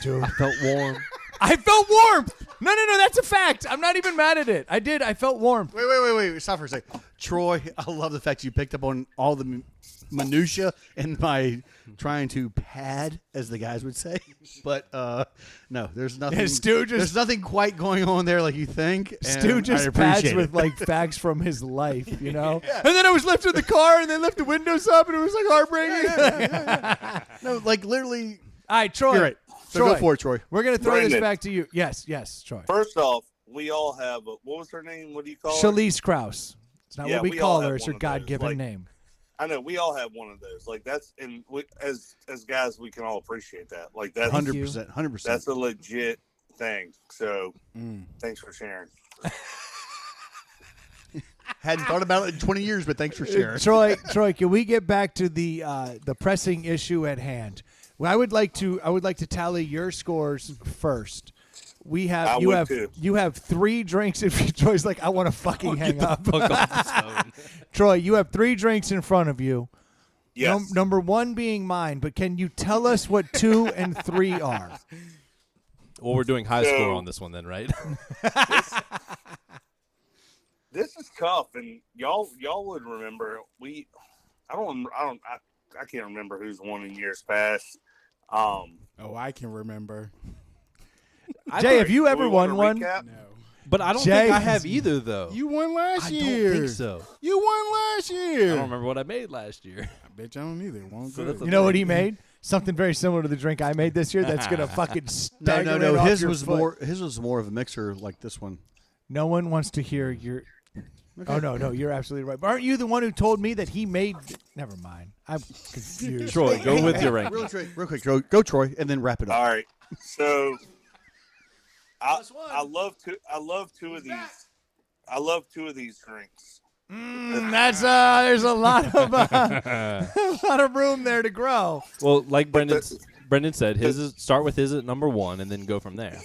Dude, I felt warm. I felt warmth. No, that's a fact. I'm not even mad at it. I did. I felt warmth. Wait. Stop for a second. Troy, I love the fact you picked up on all the minutia and my trying to pad, as the guys would say. But no, there's nothing. Yeah, Stu just- there's nothing quite going on there like you think. Stu and just I pads appreciate with it. like facts from his life, you know. And then I was lifting the car, and they left the windows up, and it was like heartbreaking. No, like literally. All right, Troy. You're right. So Troy, go for it, Troy. We're gonna throw this Brandon. back to you. Yes, Troy. First off, we all have what was her name? What do you call her? Shalice Krause. It's not Yeah, what we we all call have her. It's her one of those, God-given like- name. I know we all have one of those. Like that's and we, as guys, we can all appreciate that. Like that's 100%. 100%. that's a legit thing. So thanks for sharing. Hadn't thought about it in 20 years, but thanks for sharing. Troy, can we get back to the pressing issue at hand? Well, I would like to tally your scores first. You have 3 drinks. If Troy's like, I want to fucking hang up. Troy, you have 3 drinks in front of you. Yes. Number 1 being mine, but can you tell us what 2 and 3 are? Well, we're doing high score on this one then, right? This is tough, and y'all would remember. I can't remember who's won in years past. Oh, I can remember. Jay, have you ever won one? No. But I don't Jay think I have either, though. You won last I year. don't think so. You won last year. I don't remember what I made last year. I bet you don't either. Won't So good. that's You know what he made? Something very similar to the drink I made this year. That's gonna fucking stagger No. it off His your was foot. more of a mixer like this one. No one wants to hear your. Oh no, you're absolutely right. But aren't you the one who told me that he made? Never mind. I'm confused. Troy, go with your rank. Real quick, go Troy, and then wrap it up. All right, so I love 2 of these. I love 2 of these drinks. That's there's a lot of room there to grow. Well, like Brendan said, start with his at number 1 and then go from there.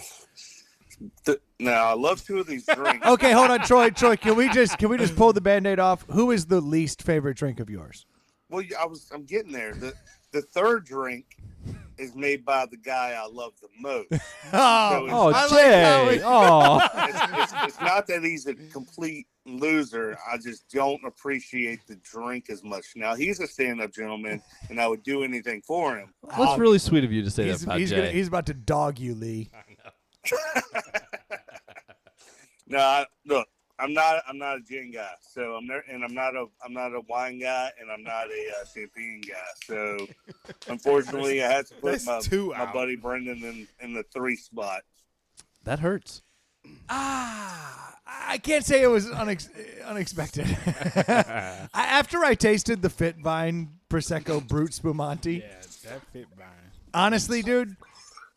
Now I love 2 of these drinks. Okay, hold on, Troy. Can we just pull the Band-Aid off? Who is the least favorite drink of yours? Well, I'm getting there. The third drink is made by the guy I love the most. Oh, Jay. It's not that he's a complete loser. I just don't appreciate the drink as much. Now, he's a stand-up gentleman, and I would do anything for him. That's really sweet of you to say that about Jay. He's about to dog you, Lee. No, look, I'm not a gin guy, so I'm not a wine guy, and I'm not a champagne guy. So, unfortunately, I had to put my buddy Brendan in the 3 spot. That hurts. I can't say it was unexpected. After I tasted the Fitvine Prosecco Brut Spumante, That fit mine. honestly, dude,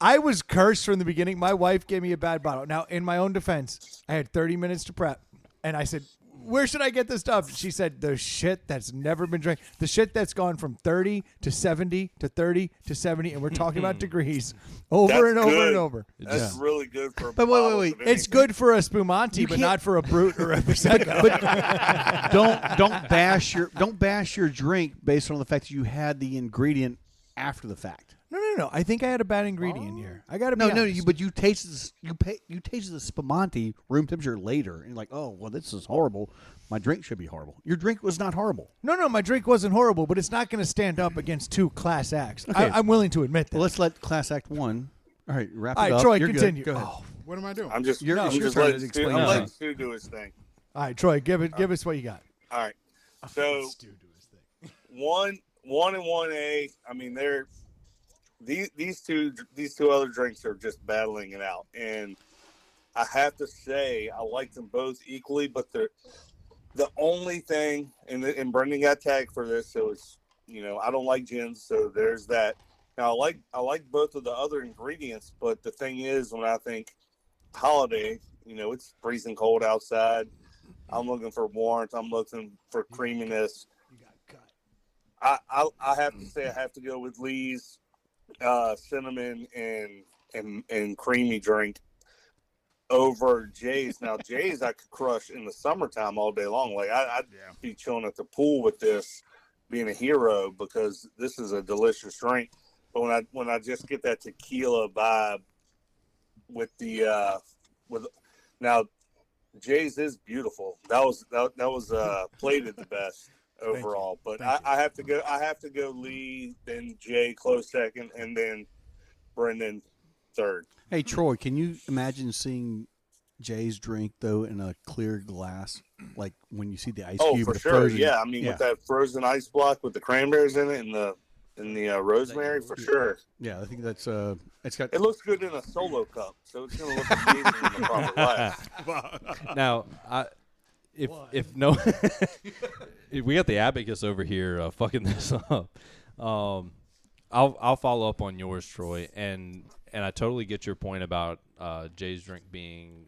I was cursed from the beginning. My wife gave me a bad bottle. Now, in my own defense, I had 30 minutes to prep, and I said, where should I get this stuff? She said, the shit that's never been drank. The shit that's gone from 30 to 70 to 30 to 70, and we're talking about degrees over and over and over. That's really good for a But bottle wait. of It's anything. good for a Spumante, but not for a Brut or a Prosecco. Don't bash your drink based on the fact that you had the ingredient after the fact. No. I think I had a bad ingredient here. I got to be honest. But you tasted the Spumante room temperature later, and you're like, oh well, this is horrible. My drink should be horrible. Your drink was not horrible. No, my drink wasn't horrible, but it's not going to stand up against 2 class acts. Okay. I'm willing to admit that. Well, let's let Class Act 1. All right, wrap All it right, up. Troy, You're continue. Good. Go ahead. Oh, What am I doing? I'm just You're letting trying to Stu, explain I'm it. letting Stu do his thing. all right, Troy, give us what you got. All right. So 1 and 1A. I mean, they're these two other drinks are just battling it out, and I have to say I like them both equally. But the only thing, and Brendan got tagged for this, so it's I don't like gins, so there's that. Now I like both of the other ingredients, but the thing is, when I think holiday, it's freezing cold outside. I'm looking for warmth. I'm looking for creaminess. I have to say I have to go with Lee's cinnamon and creamy drink over Jay's. Now Jay's I could crush in the summertime all day long. Like I'd be chilling at the pool with this, being a hero, because this is a delicious drink. But when I just get that tequila vibe with the now Jay's is beautiful. That was plated the best overall. But I have to go Lee, then Jay close second, and then Brendan third. Hey Troy, can you imagine seeing Jay's drink though in a clear glass, like when you see the ice cube? Oh, for the sure. frozen? Yeah, I mean with that frozen ice block with the cranberries in it and the rosemary, for sure. Yeah, I think that's it's got. It looks good in a solo cup, so it's going to look amazing in the proper light. Now, if no, we got the abacus over here fucking this up. I'll follow up on yours, Troy, and I totally get your point about Jay's drink being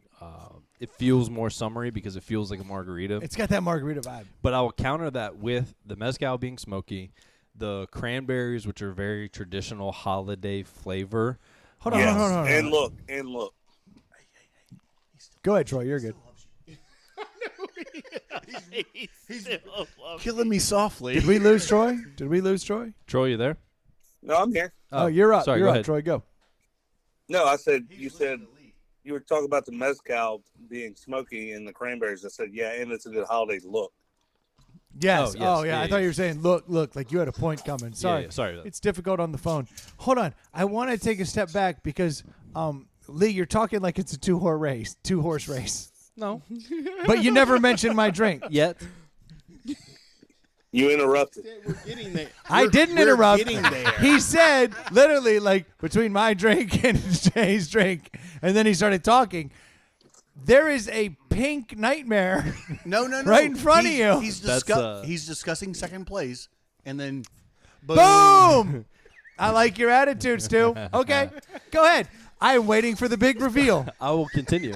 it feels more summery because it feels like a margarita. It's got that margarita vibe. But I will counter that with the mezcal being smoky, the cranberries, which are very traditional holiday flavor. Hold on, Yes. hold on. And look. Go ahead, Troy. You're good. He's killing me softly. Did we lose Troy? Troy, you there? No, I'm here. Oh, you're up. Sorry, You're go up, ahead. Troy. Go. No, you said you were talking about the mezcal being smoky and the cranberries. I said, yeah, and it's a good holiday look. Yes. Oh, yes. Oh, yeah. Yeah, I thought yeah. you were saying, look, like you had a point coming. Sorry. Yeah, sorry. It's difficult on the phone. Hold on. I want to take a step back because, Lee, you're talking like it's a two-horse race. No. But you never mentioned my drink. Yet. You interrupted. We're getting there. I didn't we're interrupt. Getting there. He said, literally, like, between my drink and Jay's drink, and then he started talking. There is a pink nightmare. No. Right in front of you. He's, That's, he's discussing second place, and then Boom! I like your attitude, Stu. Okay, go ahead. I am waiting for the big reveal. I will continue.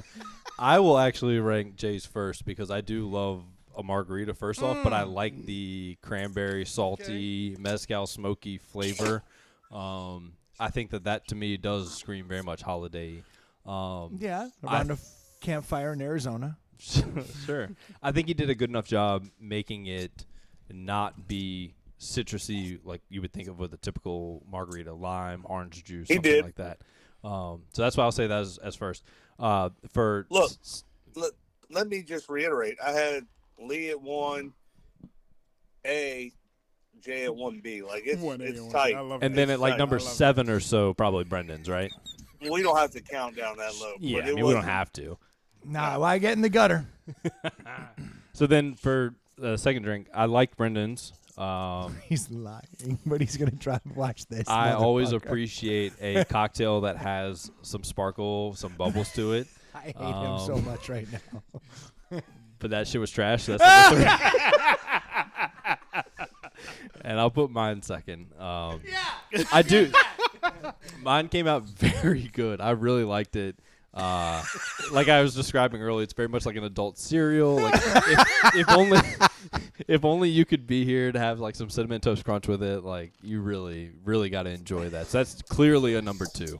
I will actually rank Jay's first because I do love a margarita first off, but I like the cranberry, salty, mezcal, smoky flavor. I think that to me does scream very much holiday. Yeah, around a campfire in Arizona. Sure. I think he did a good enough job making it not be citrusy like you would think of with a typical margarita, lime, orange juice, something did. like that. So that's why I'll say that as first. Look, let me just reiterate. I had Lee at 1A, Jay at 1B. Like, it's 1A and 1B. tight. I love and it. then It's at like tight. number I love it. 7 or so, probably Brendan's, right? We don't have to count down that low. Yeah, but I it mean, we don't wasn't- have to. Nah, why get in the gutter? So then for the second drink, I like Brendan's. He's lying, but he's gonna try to watch this. I always motherfucker. appreciate a cocktail that has some sparkle, some bubbles to it. I hate him so much right now. But that shit was trash. So that's number 3. And I'll put mine second. I do. Mine came out very good. I really liked it. Like I was describing earlier, it's very much like an adult cereal. Like if only you could be here to have like some cinnamon toast crunch with it. Like you really got to enjoy that. So that's clearly a number 2.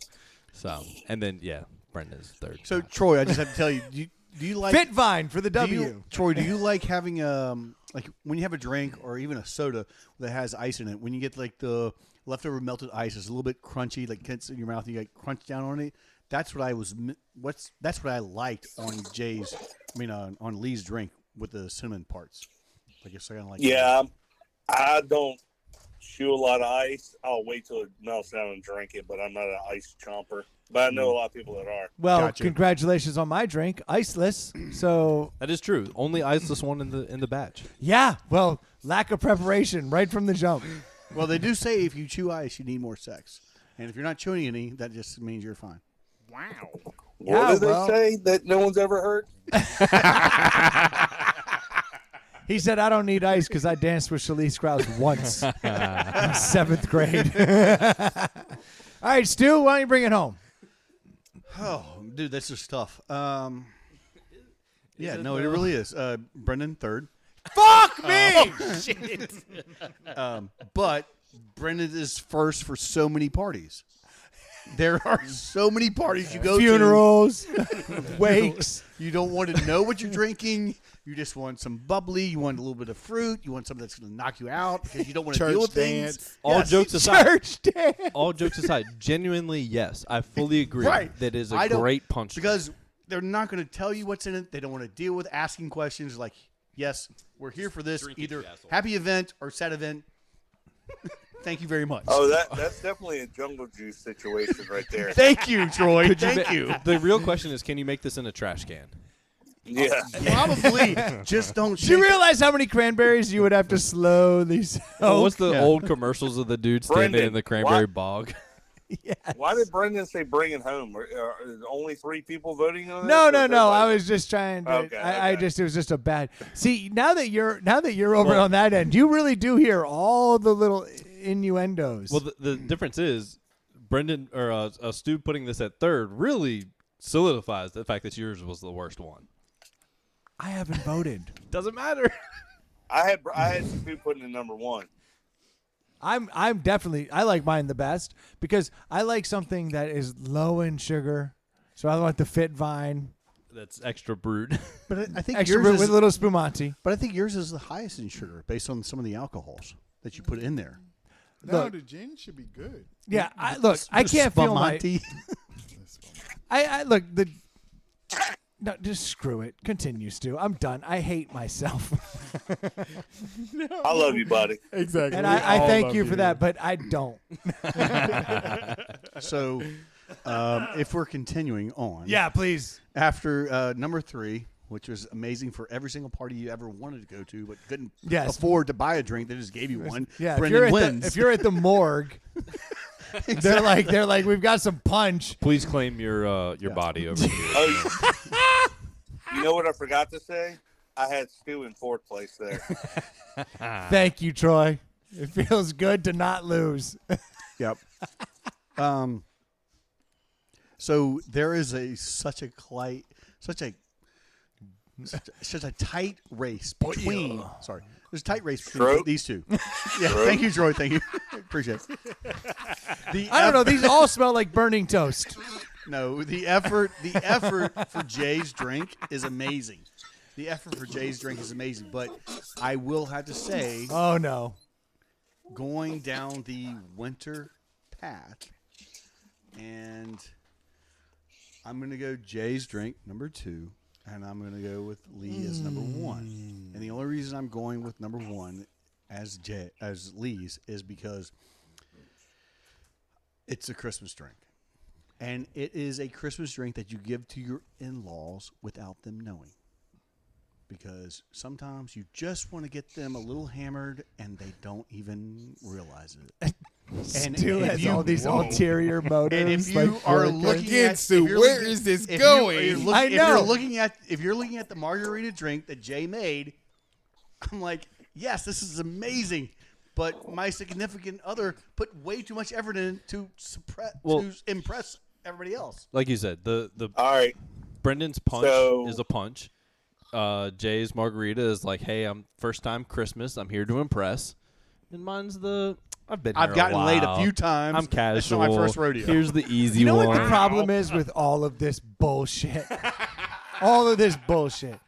So and then Brenda's third. So Troy, I just have to tell you, do you like Fit Vine for the do W. you- Troy, do you like having like when you have a drink or even a soda that has ice in it? When you get like the leftover melted ice, it's a little bit crunchy, like gets in your mouth, and you like crunch down on it. That's what I that's what I liked on on Lee's drink with the cinnamon parts. Like it's kind of like Yeah, I don't chew a lot of ice. I'll wait till it melts down and drink it, but I'm not an ice chomper. But I know a lot of people that are. Well, Gotcha. congratulations on my drink, iceless. So That is true. Only iceless one in the batch. yeah, well, lack of preparation right from the jump. Well, they do say if you chew ice, you need more sex, and if you're not chewing any, that just means you're fine. Wow. What did well. they say that no one's ever heard? He said, I don't need ice because I danced with Shalice Krause once in 7th grade. All right, Stu, why don't you bring it home? Oh, dude, that's just tough. Yeah, no, it really is. Brendan third. Fuck me! But Brendan is first for so many parties. There are so many parties you go Funerals, to. wakes. You don't want to know what you're drinking. You just want some bubbly. You want a little bit of fruit. You want something that's going to knock you out because you don't want to deal with Church things. dance. All Yes. jokes aside, Church dance. all jokes aside, genuinely yes, I fully agree. Right. That is I a don't- great punch Because they're not going to tell you what's in it. They don't want to deal with asking questions like, yes, we're here for this, Drink it, either you asshole. happy event or sad event. Thank you very much. Oh, that's definitely a jungle juice situation right there. Thank you, Troy. Could you Thank ma- you. The real question is, can you make this in a trash can? Yeah. Probably. Just don't Do you shake- realize how many cranberries you would have to slowly sell? Oh, what's the yeah. old commercials of the dude standing Brendan, in the cranberry what? bog? Why did Brendan say bring it home? Are only 3 people voting on it? No, Or no, is no. I everybody- was just trying to. Okay, I okay. just it was just a bad. See, now that you're over on that end, you really do hear all the little innuendos. Well, the difference is Brendan or Stu putting this at third really solidifies the fact that yours was the worst one. I haven't voted. Doesn't matter. I had Stu putting in number one. I'm definitely, I like mine the best because I like something that is low in sugar. So I want the Fit Vine. That's extra brewed. But I think Extra yours brewed is, with a little spumante. but I think yours is the highest in sugar based on some of the alcohols that you put in there. No, Look. the gin should be good. Yeah, I can't feel my. Spumante. I look the. No, just screw it. Continue, Stu. I'm done. I hate myself, I love you, buddy. Exactly. and I thank you for that, but I don't. So, if we're continuing on, Yeah, please. after number 3, which was amazing for every single party you ever wanted to go to, but couldn't Yes. afford to buy a drink, they just gave you one. Yeah, Brendan wins. if you're at the morgue, they're like, we've got some punch. Please claim your body over here. Oh, you know what I forgot to say? I had Stu in 4th place there. Thank you, Troy. It feels good to not lose. Yep. So there is such a tight race between. Sorry, there's a tight race between Troy? these two. Yeah, Troy? thank you, Troy. Thank you. Appreciate it. I don't know. These all smell like burning toast. No, the effort for Jay's drink is amazing. The effort for Jay's drink is amazing, but I will have to say, Oh no. going down the winter path, and I'm going to go Jay's drink number 2, and I'm going to go with Lee as number 1. And the only reason I'm going with number 1 as Lee's is because it's a Christmas drink. And it is a Christmas drink that you give to your in-laws without them knowing. Because sometimes you just want to get them a little hammered and they don't even realize it. Stu if has you- all these Whoa. ulterior motives. And if like you are Porter. looking Again, at Stu, if you're where looking- is this if you're- going? I If know. you're looking at the margarita drink that Jay made, I'm like, yes, this is amazing. But my significant other put way too much effort in to impress everybody else. Like you said, the All right. Brendan's punch So- is a punch. Jay's margarita is like, hey, I'm first time Christmas. I'm here to impress. And mine's I've been here I've gotten a laid a while. few times. I'm casual. It's not my first rodeo. Here's the easy You know one. what the problem is with all of this bullshit? All of this bullshit.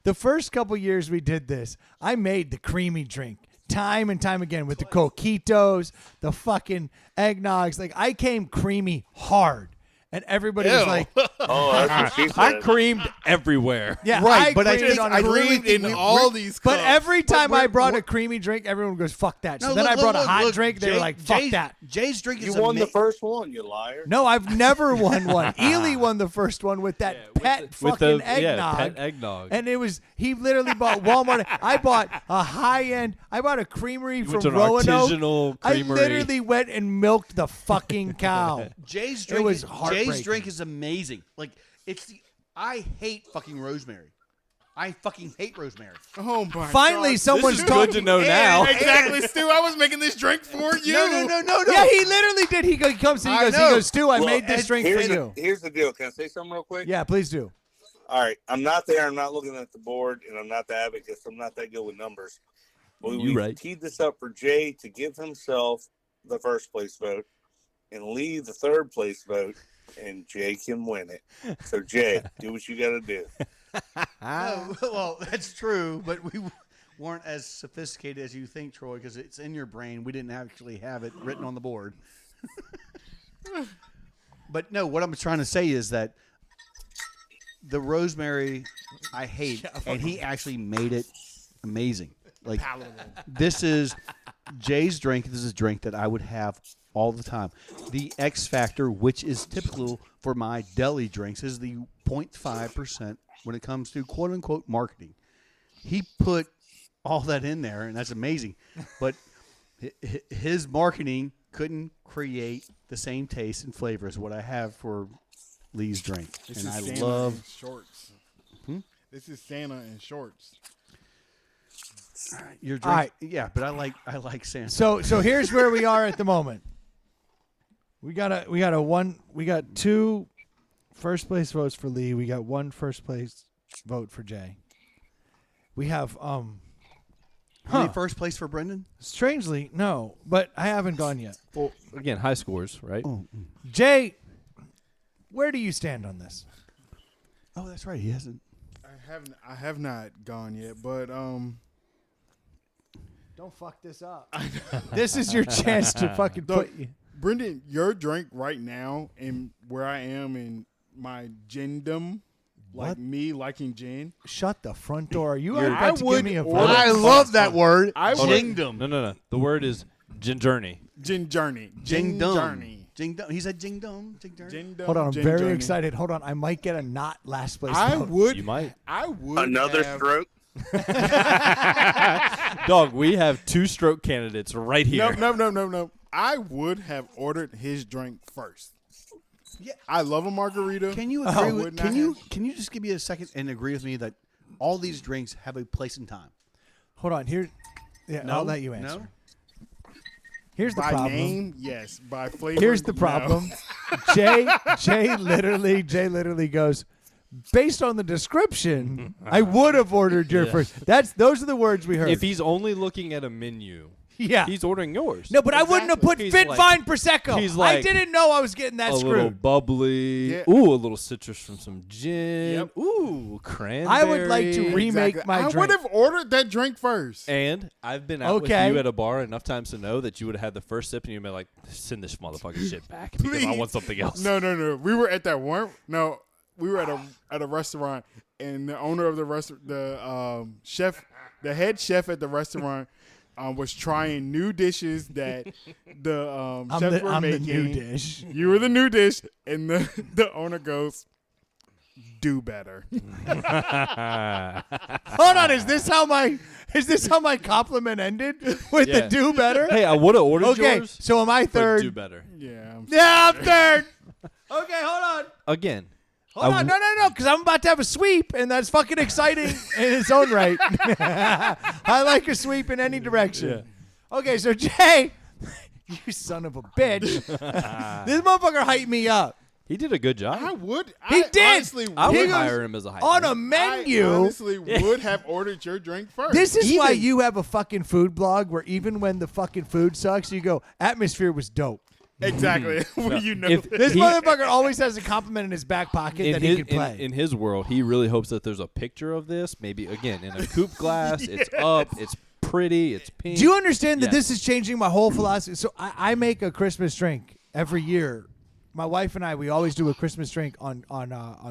The first couple years we did this, I made the creamy drink time and time again with the coquitos, the fucking eggnogs. Like, I came creamy hard. And everybody was Ew. like, Oh, that's what she I said. creamed everywhere. yeah, Right, but I creamed think on I a really Creamed think in all these But cups. every time I we're- brought we're- a creamy drink, everyone goes, fuck that. So No, then look, I brought look, a hot look, drink. They were like, fuck Jay's, that. Jay's drink is You won the ama- first one, you liar. No, I've never won one. Ely won the first one with that pet fucking eggnog. pet eggnog. And it was, he literally bought Walmart. I bought a high-end, I bought a creamery You from went to an Roanoke. artisanal I creamery. literally went and milked the fucking cow. Jay's It drink was Jay's heartbreaking. drink is amazing. Like I hate fucking rosemary. I fucking hate rosemary. Oh my Finally, God. someone's is talking. good to know now. Exactly, Stu. I was making this drink for you. No. Yeah, he literally did. He comes and he I goes, know. Stu, I Well, made this drink for here's you. Here's the deal. Can I say something real quick? Yeah, please do. All right. I'm not there. I'm not looking at the board, and I'm not the advocate. So I'm not that good with numbers. Well, You we right. teed this up for Jay to give himself the first place vote and Lee the third place vote, and Jay can win it. So, Jay, do what you got to do. No, well, that's true, but we weren't as sophisticated as you think, Troy, because it's in your brain. We didn't actually have it written on the board. But no, what I'm trying to say is that the rosemary I hate, and he actually made it amazing. Like this is Jay's drink. This is a drink that I would have all the time. The X factor, which is typical for my deli drinks, is the 0.5% when it comes to quote unquote marketing. He put all that in there, and that's amazing. But his marketing couldn't create the same taste and flavor as what I have for Lee's drink. This And is I Santa love. in shorts. Hmm? This is Santa in shorts. Your drink, All right. yeah, but I like Santa. So here's where we are at the moment. We got two first place votes for Lee. We got one first place vote for Jay. We have Any first place for Brendan? strangely, no, but I haven't gone yet. Well, again, high scores, right? Oh, Jay, where do you stand on this? oh, that's right. He hasn't. I have not gone yet, but Don't fuck this up. This is your chance to fucking Look, put you. Brendan, your drink right now and where I am in my gindom, like What? me liking gin. Shut the front door. You You're- are about to I would give me a order- vote. I love that word. I would Jingdom. No. The word is journey. gin journey. Jingdom. journey. Jingdom. He said jingdom. Jingdom. Jingdom, Hold on, I'm gin very journey. excited. Hold on, I might get a not last place I vote. would. You might. I would. Another have, stroke. Dog, we have 2 stroke candidates right here. No. I would have ordered his drink first. Yeah. I love a margarita. Can you I agree would with? not Can you have- can you just give me a second and agree with me that all these drinks have a place and time? Hold on, here. Yeah, No? I'll let you answer. No? Here's the by problem. name? Yes. By flavor? Here's the no. problem. Jay literally goes, based on the description, I would have ordered your first. Those are the words we heard. If he's only looking at a menu, yeah. he's ordering yours. No, but I wouldn't have put He's Fit like- Vine Prosecco. he's I like didn't know I was getting that a little screwed. bubbly. Yeah. Ooh, a little citrus from some gin. Yep. Ooh, cranberry. I would like to remake Exactly. my I drink. would have ordered that drink first. And I've been out Okay. with you at a bar enough times to know that you would have had the first sip and you'd be like, send this motherfucking shit back because I Please. want something else. No. We were at that one. No, we were at a restaurant, and the owner of the restaurant, the head chef at the restaurant, was trying new dishes that the chefs were I'm the making. new dish. You were the new dish, and the owner goes, "Do better." Hold on, is this how my compliment ended with Yeah. the do better? Hey, I would have ordered Okay, yours, so am I but third? do better. Yeah. Yeah, I'm third. Okay, hold on. Again, Hold on, no, because I'm about to have a sweep, and that's fucking exciting in its own right. I like a sweep in any direction. Okay, so Jay, you son of a bitch. This motherfucker hyped me up. he did a good job. I would. He I did. Honestly, I He would goes hire him as a hype On man. a menu. I honestly would have ordered your drink first. This is why Even- you have a fucking food blog where even when the fucking food sucks, you go, atmosphere was dope. exactly. Well, you know. If- This He- motherfucker always has a compliment in his back pocket that he can play. in his world, he really hopes that there's a picture of this, maybe again in a coupe glass. It's up, it's pretty, it's pink. Do you understand that Yes. this is changing my whole philosophy? So I make a Christmas drink every year. My wife and I, we always do a Christmas drink on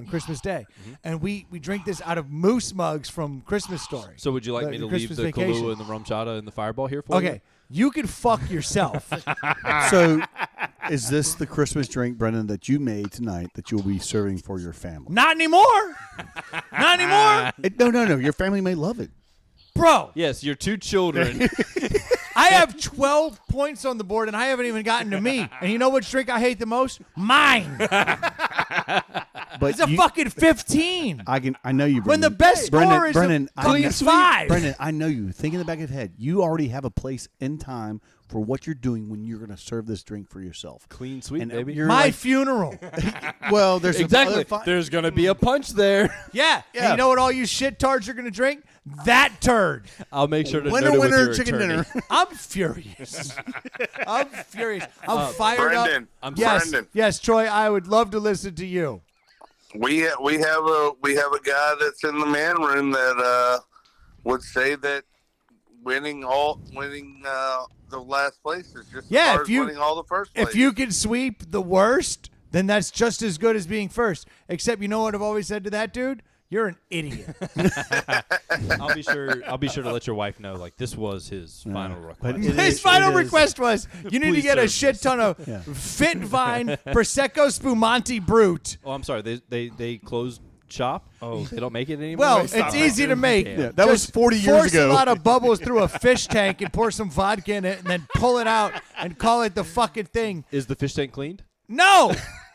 Christmas Day, and we drink this out of moose mugs from Christmas Story. So would you like The me to Christmas leave the Vacation. Kahlua and the rum chata and the fireball here for you? Okay, you can fuck yourself. So, is this the Christmas drink, Brendan, that you made tonight that you'll be serving for your family? Not anymore. Not anymore, No. Your family may love it. bro. Yes, your 2 children. I have 12 points on the board, and I haven't even gotten to me. And you know which drink I hate the most? Mine. But It's a you- fucking 15. I know you. When the Brendan. best score Brendan, is Brendan, a I fucking know- 5. Brendan, I know you. Think in the back of your head. You already have a place in time for what you're doing when you're going to serve this drink for yourself. Clean sweep, And baby. you're My like, funeral. well, there's some Exactly. other fi- There's gonna be a punch there. Yeah. And you know what all you shit tards are going to drink? That turd. I'll make sure to winner, note it with winner, your chicken attorney. dinner. I'm furious. I'm furious. I'm fired Brendan, up. I'm Yes, Brendan. yes, Troy, I would love to listen to you. We have a guy that's in the man room that would say that winning the last place is just Yeah, as hard if as you- winning all the first place. If you can sweep the worst, then that's just as good as being first. Except you know what I've always said to that dude? You're an idiot. I'll be sure to let your wife know. Like this was his final but request. it His is- final it is- request was you need to Please get a serve shit ton of Fit Vine Prosecco Spumante Brute. Oh, I'm sorry. They closed shop. Oh, they don't make it anymore. Well, Stop it's that. easy to make. Yeah, that was Just 40 years force ago. a lot of bubbles through a fish tank and pour some vodka in it and then pull it out and call it the fucking thing. Is the fish tank cleaned? No!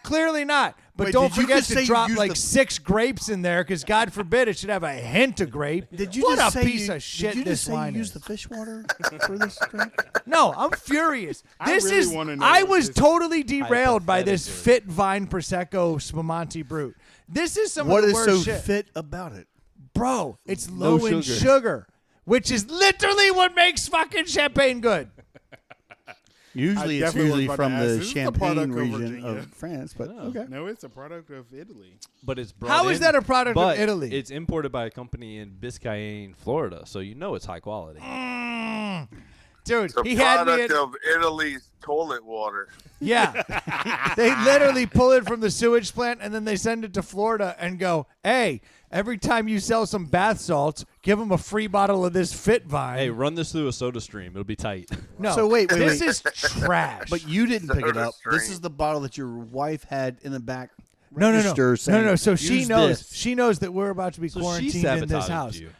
Clearly not. But Wait, don't did you forget just say to you drop used like the- 6 grapes in there, because God forbid it should have a hint of grape. Did you what just a say piece you, of shit Did you this just say wine you is. use the fish water for this drink? No, I'm furious. I This really is. wanna know I what was this- totally derailed by this Hypothetically. Fit Vine Prosecco Spumante Brut. This is some What of the is worst so shit. fit about it? Bro, it's low in sugar. sugar, which is literally what makes fucking champagne good. Usually, it's definitely was usually about from to ask, the is this a product Champagne of region Virginia? of France, but okay. No, it's a product of Italy. But it's brought How is in- that a product but of Italy? It's imported by a company in Biscayne, Florida, so you know it's high quality. Dude, It's a he had me product at, of Italy's toilet water. yeah. They literally pull it from the sewage plant and then they send it to Florida and go, hey, every time you sell some bath salts, give them a free bottle of this Fit Vine. Hey, run this through a soda stream; it'll be tight. no, So wait, this is trash. But you didn't pick it Soda up. This stream. is the bottle that your wife had in the back. no. register saying, So she "Use knows. this." She knows that we're about to be So she quarantined in sabotaged this house. you.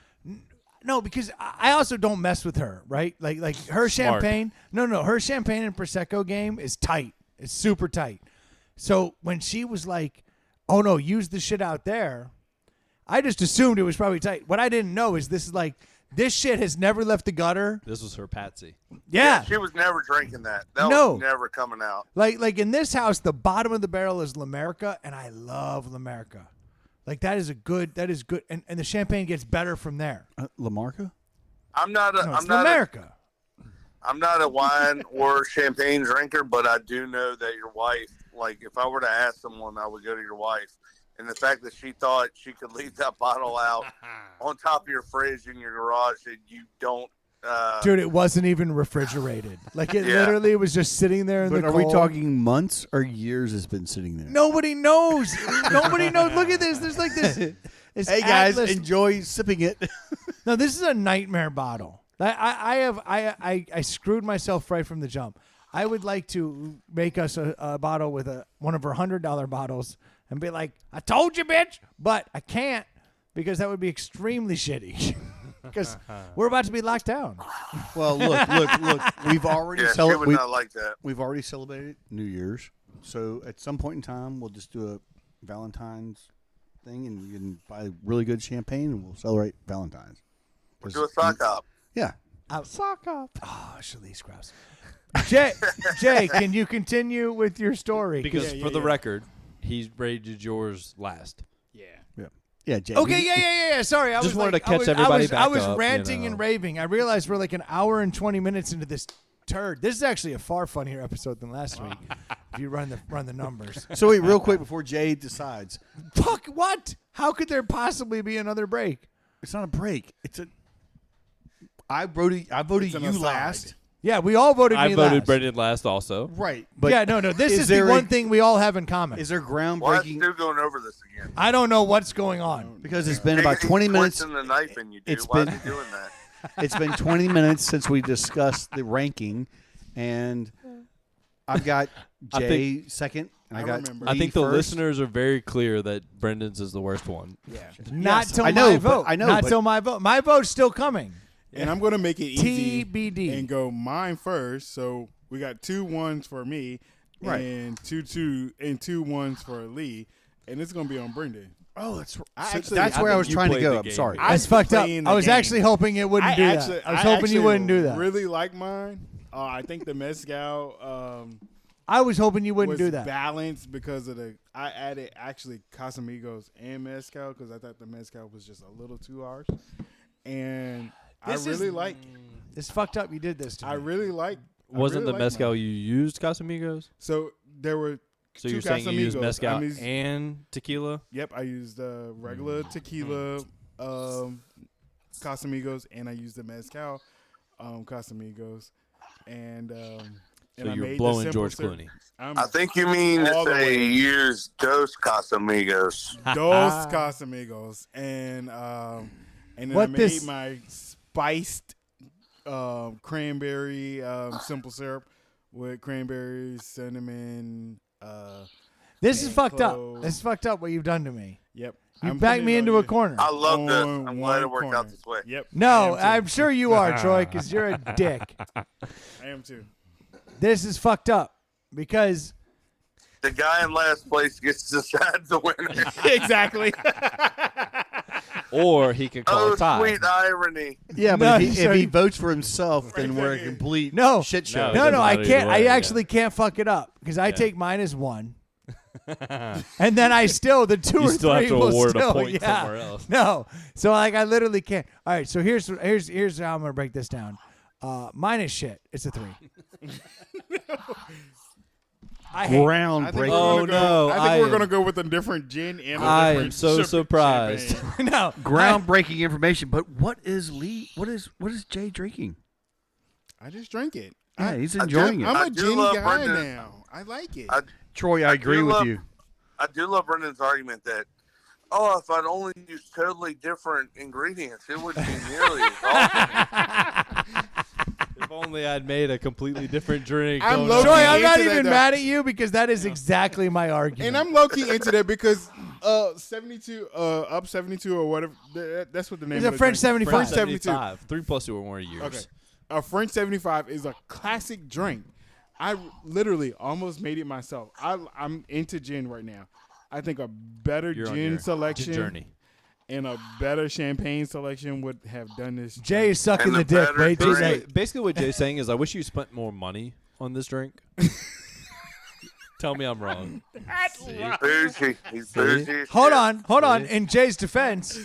No, because I also don't mess with her, right? Like her Smart. champagne. No, her champagne and prosecco game is tight. It's super tight. So when she was like, "Oh no, use the shit out there," I just assumed it was probably tight. What I didn't know is this shit has never left the gutter. This was her patsy. Yeah. She was never drinking that. That No. was never coming out. Like in this house, the bottom of the barrel is L'America, and I love L'America. Like that is good, and the champagne gets better from there. Lamarca? I'm not a No, I'm it's not L'America. I'm not a wine or champagne drinker, but I do know that your wife, like if I were to ask someone, I would go to your wife. And the fact that she thought she could leave that bottle out on top of your fridge in your garage and you don't Dude, it wasn't even refrigerated. Like it Yeah. literally was just sitting there in But the are cold. we talking months or years it's been sitting there? Nobody knows. Nobody knows. Look at this. There's like this. Hey guys, Atlas. enjoy sipping it. No, this is a nightmare bottle. I screwed myself right from the jump. I would like to make us a bottle with one of her $100 bottles and be like, I told you, bitch, but I can't because that would be extremely shitty. Because we're about to be locked down. Well, look. We've already yeah, she would not like that. we've already celebrated New Year's, so at some point in time we'll just do a Valentine's thing, and you can buy really good champagne, and we'll celebrate Valentine's. We'll do a sock up. Yeah. Sock up. Oh, Shalice Krause. Jay, can you continue with your story? Because Yeah, for the yeah. record, he rated yours last. Yeah, Jay. Okay, yeah. Sorry, I Just was wanted like, to catch I was, everybody I was, back I was up, you ranting know. and raving. I realized we're like an hour and 20 minutes into this turd. This is actually a far funnier episode than last week. If you run the numbers. So wait, real quick before Jay decides, Fuck what? How could there possibly be another break? it's not a break. It's a. I voted It's an you aside. last. Yeah, we all voted I me voted last. Brendan last also. Right, but yeah, no. This is the there one thing we all have in common. Is there Why is groundbreaking? Stu going over this again? I don't know what's going on. Because it's been about He's 20 minutes. twisting the knife in you, dude. It's Why been- is he doing that? It's been 20 minutes since we discussed the ranking, and I've got I Jay second. And I I got remember. Lee I think the first. listeners are very clear that Brendan's is the worst one. Yeah. Not Yes, till I know, my but- vote. I know, Not but- till my vote. My vote's still coming. And I'm gonna make it easy TBD. and go mine first. So we got 2 1s for me, Right. and 2 1s for Lee, and it's gonna be on Brendan. Oh, that's actually- that's I where I think was you trying to played go. the I'm game. sorry. I- That's fucked up. playing the I was game. actually hoping it wouldn't do that. I was hoping you wouldn't do that. Really like mine. I think the mezcal I was hoping you wouldn't was do that. balanced because of I added actually Casamigos and mezcal because I thought the mezcal was just a little too harsh, and This I is- really like. It's fucked up. You did this to me. I really like. I Wasn't really the like mezcal mine. you used Casamigos? So there were. So 2 you're saying you used Casamigos. mezcal I used- and tequila? Yep, I used regular tequila, Casamigos, and I used the mezcal, Casamigos, and So I you're made the blowing simple George syrup. Clooney. I'm I think you mean All to the say way. use Dos Casamigos. Dos Casamigos, and then What I made this- my spiced cranberry simple syrup with cranberries, cinnamon. This is fucked up. clove. This is fucked up what you've done to me. Yep, You I'm backed putting me it into on a you. corner. I love this. On I'm glad it one worked out corner. this way. Yep. No, I am I'm sure you are, Troy, because you're a dick. I am too. This is fucked up because the guy in last place gets to decide the winner. Exactly. Or he could call Oh, a tie. sweet irony. Yeah, No, but he's if he sorry. votes for himself, then we're a complete No. shit show. It No, doesn't I matter can't. either I way, actually can't fuck it up because I take mine as 1. And then I still the 2 You or still have 3 to will award a still, point yeah. somewhere else. No, so like I literally can't. All right, so here's how I'm gonna break this down. Mine is shit. It's a 3. I hate. Groundbreaking. Oh, no, I I think we're am- gonna go with a different gin and a I different am so champagne. surprised. No, Groundbreaking information. But what is What is Jay drinking? I just drink it. Yeah, he's enjoying it. I'm I a do gin love guy Brendan. now. I like it. Troy, I agree do with love- you. I do love Brendan's argument that, if I'd only used totally different ingredients, it would be nearly as awesome. If only I'd made a completely different drink. I'm Oh, low- no. Troy, I'm into not that, even though. mad at you because that is exactly my argument. And I'm low key into that because 72 up 72 or whatever. That's what the name It's of a the French drink. 75. French 72. 75. 3 plus 2 or more years. Okay. A French 75 is a classic drink. I literally almost made it myself. I'm into gin right now. I think a better You're on gin your selection journey. and a better champagne selection would have done this. Jay is sucking And the the dick. better Wait till drink. they- Basically, what Jay's saying is, I wish you spent more money on this drink. Tell me I'm wrong. Bougie. He's bougie. as Hold shit. on. In Jay's defense,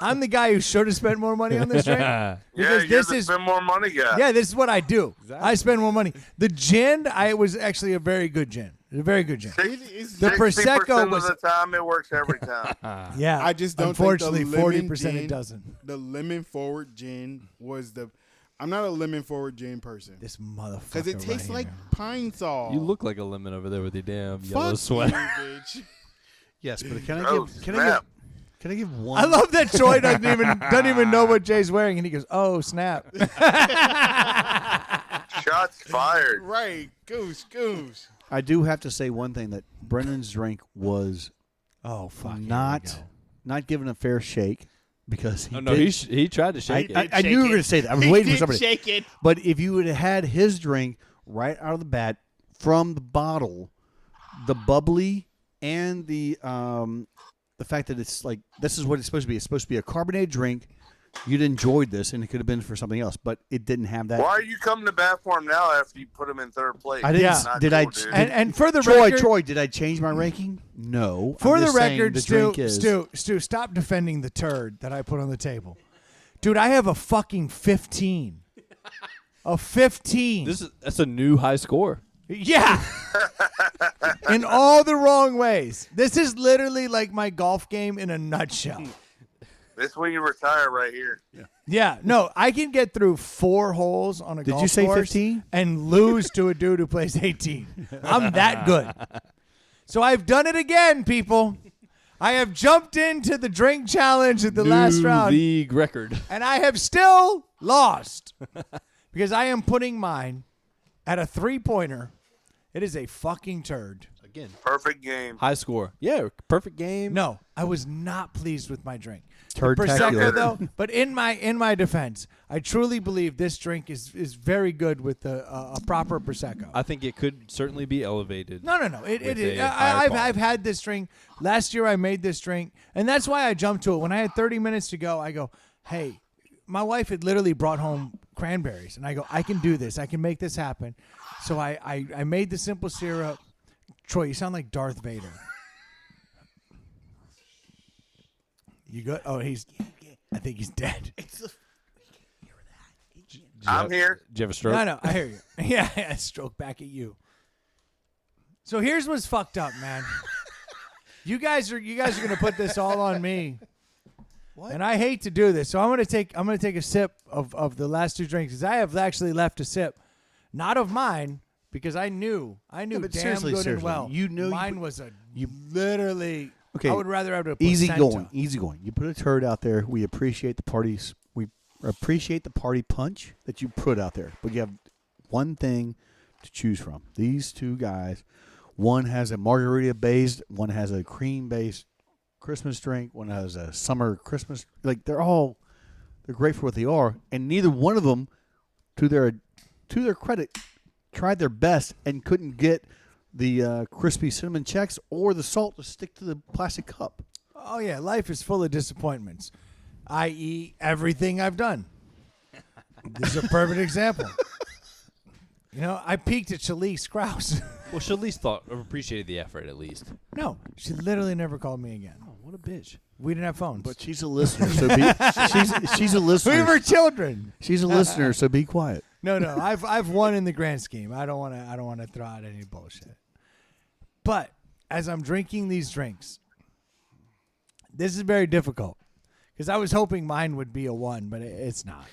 I'm the guy who should have spent more money on this drink. Yeah, Because you're this the is spend more money guy. yeah, this is what I do. Exactly. I spend more money. The gin, I was actually a very good gin. A very good gin. The 60% Prosecco was of the time it works every time. yeah. I just don't think the Unfortunately, lemon 40% it gin- doesn't. The lemon forward gin was the. I'm not a lemon forward gin person This motherfucker. because it tastes right like here. pine saw. You look like a lemon over there with your damn Fuck yellow you, sweat. bitch. Yes, but can I Oh, give? snap. Can I give one? I love that Troy doesn't even know what Jay's wearing, and he goes, "Oh snap!" Shots fired. Right, goose. I do have to say one thing that Brendan's drink was Oh fuck! not given a fair shake because he Oh, no, did- he tried to shake it. I knew you were going to say that. I was waiting for somebody. Shake it. But if you would have had his drink right out of the bat from the bottle, the bubbly and the fact that it's like this is what it's supposed to be. It's supposed to be a carbonated drink. You'd enjoyed this, and it could have been for something else, but it didn't have that. Why are you coming to bat for him now after you put him in third place? I didn't. Yeah. Not Did cool, I? dude. And for the Troy, record, Troy, did I change my ranking? No. for I'm the just saying record, the Stu, drink is. Stu, stop defending the turd that I put on the table, dude. I have a fucking 15. A 15. That's a new high score. Yeah. In all the wrong ways. This is literally like my golf game in a nutshell. This is when you retire right here. Yeah, no, I can get through 4 holes on a Did golf you say course 15? and lose to a dude who plays 18. I'm that good. So I've done it again, people. I have jumped into the drink challenge at the last New round, league record. and I have still lost because I am putting mine at a 3-pointer. It is a fucking turd. Again, Perfect game. high score. Yeah, perfect game. No, I was not pleased with my drink. Turd-tacular. Prosecco, though, but in my defense, I truly believe this drink is very good with a proper Prosecco. I think it could certainly be elevated. No. It with is. a higher I've quality. had this drink. Last year I made this drink, and that's why I jumped to it. When I had 30 minutes to go, I go, hey, my wife had literally brought home cranberries, and I go, I can do this. I can make this happen. So I made the simple syrup. Troy, you sound like Darth Vader. You good? Oh, I think he's dead. I'm here. Did you have a stroke? No, I hear you. Yeah, I stroke back at you. So here's what's fucked up, man. You guys are gonna put this all on me. What? And I hate to do this, so I'm gonna take a sip of the last 2 drinks because I have actually left a sip, not of mine because I knew but damn seriously, good and seriously, well. you knew mine was literally. Okay, I would rather have a Easy placenta. going. You put a turd out there. We appreciate the parties. We appreciate the party punch that you put out there. But you have one thing to choose from. These 2 guys, one has a margarita based, one has a cream based Christmas drink, one has a summer Christmas. Like they're great for what they are, and neither one of them, to their credit, tried their best and couldn't get the crispy cinnamon checks or the salt to stick to the plastic cup. Oh, yeah. Life is full of disappointments, i.e., everything I've done. This is a perfect example. You know, I peaked at Shalice Krause. Well, she at least appreciated the effort, at least. No, she literally never called me again. Oh, what a bitch. We didn't have phones. But she's a listener, so she's a listener. we were children. She's a listener, so be quiet. No. I've won in the grand scheme. I don't want to throw out any bullshit. But as I'm drinking these drinks, this is very difficult because I was hoping mine would be a 1, but it's not.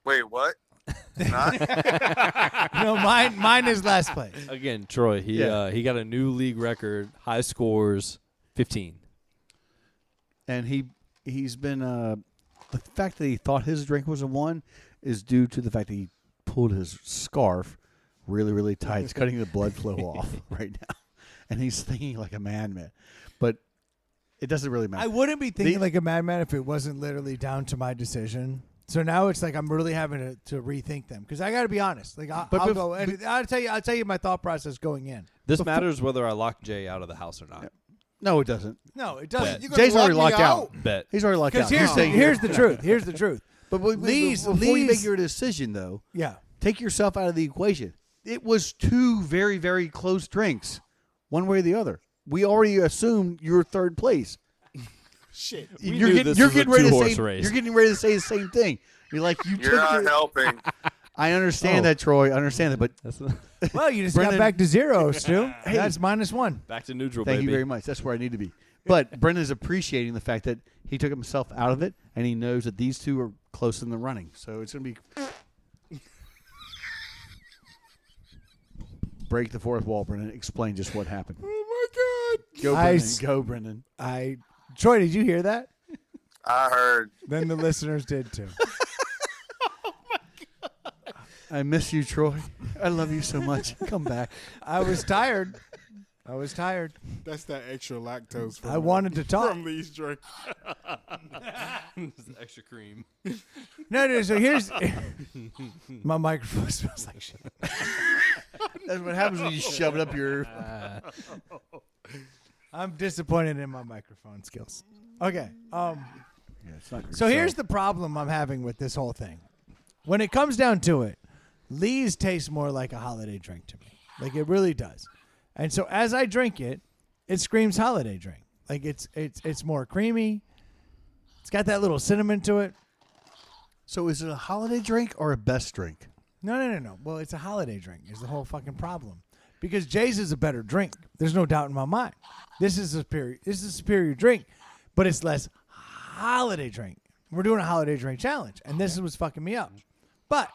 Wait, what? Not? No, mine is last place. Again, Troy, he got a new league record, high scores, 15. And he's been the fact that he thought his drink was a 1 is due to the fact that he pulled his scarf really, really tight. It's cutting the blood flow off right now. And he's thinking like a madman. But it doesn't really matter. I wouldn't be thinking like a madman if it wasn't literally down to my decision. So now it's like I'm really having to rethink them because I got to be honest. Like I'll go. I'll tell you my thought process going in. This matters whether I lock Jay out of the house or not. No, it doesn't. No, it doesn't. You gonna Jay's lock already me locked out. Bet. He's already locked out. Because here's the truth. Here's the truth. But before you make your decision, though, Yeah. take yourself out of the equation. It was 2 very, very close drinks, one way or the other. We already assumed you're third place. Shit. You're knew this was a getting ready to two-horse say race. You're getting ready to say the same thing. You're like you You're took not your. helping. I understand that, Troy. I understand that, but Well, you just Brendan- got back to 0, Stu. Hey. That's -1. back to neutral, thank baby. you very much. That's where I need to be. But Brendan's appreciating the fact that he took himself out of it, and he knows that these 2 are close in the running. So it's going to be. Break the fourth wall, Brendan. Explain just what happened. Oh my God. Go, I Brendan. s- Go, Brendan. Troy, did you hear that? I heard. Then the listeners did too. I miss you, Troy. I love you so much. Come back. I was tired. That's that extra lactose. From I wanted to talk. from these drinks. Extra cream. No. So here's my microphone smells like shit. That's what happens when you shove it up your. I'm disappointed in my microphone skills. Okay. Yeah, it's not So here's the problem I'm having with this whole thing. When it comes down to it, Lee's tastes more like a holiday drink to me. Like it really does. And so as I drink it, it screams holiday drink. Like it's more creamy. It's got that little cinnamon to it. So is it a holiday drink or a best drink? No. Well, it's a holiday drink is the whole fucking problem. Because Jay's is a better drink. There's no doubt in my mind. This is a superior drink, but it's less holiday drink. We're doing a holiday drink challenge, and this was fucking me up. But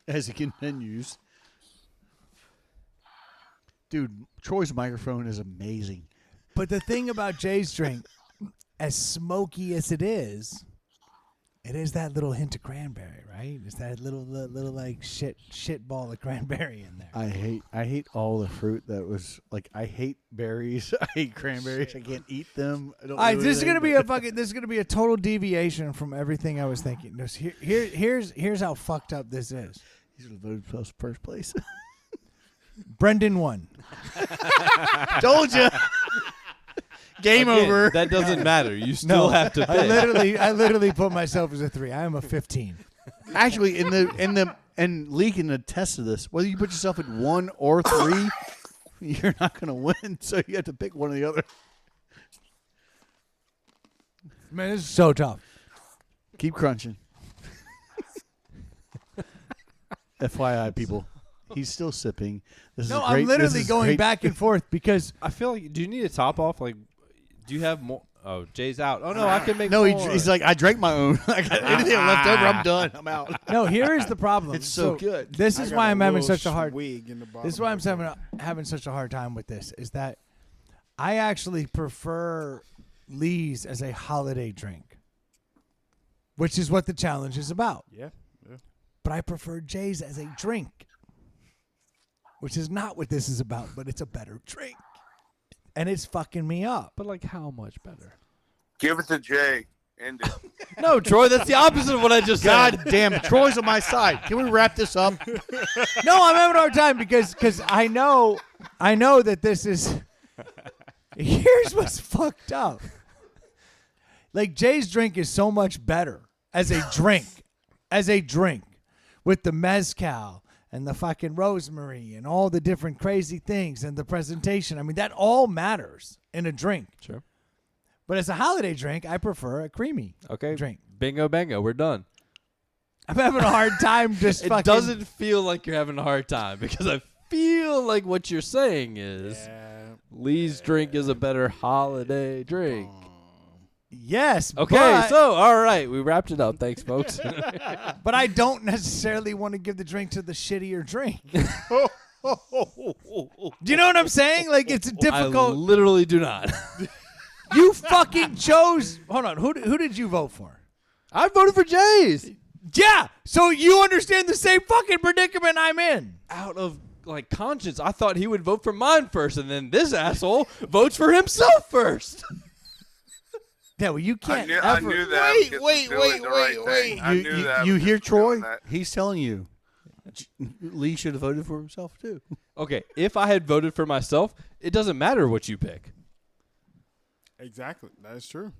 As it continues. Dude, Troy's microphone is amazing. the thing about Jay's drink, as smoky as it is that little hint of cranberry, right? It's that little like shit ball of cranberry in there. I hate all the fruit that was like I hate berries. I hate cranberries. I can't eat them. I don't All right, do this is anything, this is gonna be a total deviation from everything I was thinking. Here's how fucked up this is. He's gonna vote for first place. Brendan won. Told you. Game Again, over. That doesn't matter. You still have to I pick. literally put myself as a 3. I am a 15. Actually, and Lee can attest to this. Whether you put yourself at 1 or 3, you're not gonna win. So you have to pick one or the other. Man, this is so tough. Keep crunching. FYI, people, he's still sipping. This is No, great. I'm literally going back and forth because I feel like. Do you need a top off? Like, do you have more? Oh, Jay's out. Oh no, I can make. No, more. he's like, I drank my own. I got anything left over. I'm done. I'm out. no. Here is the problem. It's so good. This I is got why a I'm having little such a hard. swig in the bottom This is why I'm of it. having such a hard time with this. Is that I actually prefer Lee's as a holiday drink, which is what the challenge is about. Yeah. But I prefer Jay's as a drink, which is not what this is about, but it's a better drink. And it's fucking me up. But like, how much better? Give it to Jay. End it. No, Troy, that's the opposite of what I just said. God damn it. Troy's on my side. Can we wrap this up? No, I'm having a hard time because I know that this is. Here's what's fucked up. Like Jay's drink is so much better as a drink, with the mezcal and the fucking rosemary and all the different crazy things and the presentation. I mean, that all matters in a drink. Sure. But as a holiday drink, I prefer a creamy Okay. drink. Bingo, bango. We're done. I'm having a hard time just It fucking. doesn't feel like you're having a hard time because I feel like what you're saying is Lee's drink is a better holiday drink. Yes. Okay, but, so all right, we wrapped it up. Thanks, folks. but I don't necessarily want to give the drink to the shittier drink. Do you know what I'm saying? Like it's I difficult. literally do not. You fucking chose. Hold on. Who did you vote for? I voted for Jay's. Yeah. So you understand the same fucking predicament I'm in. Out of like conscience, I thought he would vote for mine first, and then this asshole votes for himself first. Yeah. Well, you can't. I ever. knew that. Wait. I knew that. You was hear just doing Troy? that. He's telling you. Lee should have voted for himself, too. Okay, if I had voted for myself, it doesn't matter what you pick. Exactly. That is true.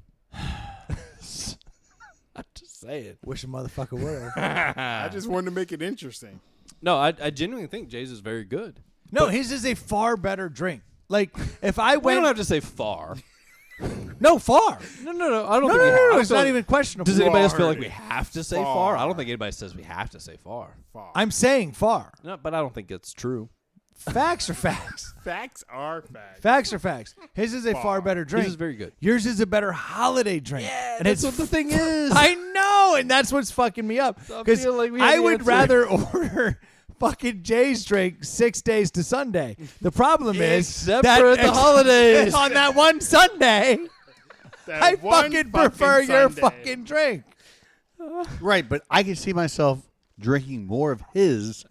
I'm just saying. Wish a motherfucker would have. I just wanted to make it interesting. No, I genuinely think Jay's is very good. No, his is a far better drink. Like if I We went. don't have to say far. No, far. No. I don't No, think we have. I don't It's feel not like- even questionable. Does anybody else feel Far. like we have to say far? I don't think anybody says we have to say far. I'm saying far. No, but I don't think it's true. Facts are facts. Facts are facts. Facts are facts. His is a far better drink. This is very good. Yours is a better holiday drink. Yeah, and that's it's what the thing is. I know, and that's what's fucking me up. I Because feel like we have I the would answer. rather order fucking Jay's drink 6 days to Sunday. The problem is Except that for the holidays. on that one Sunday, That I one fucking prefer your Sunday. fucking drink. Right, but I can see myself drinking more of his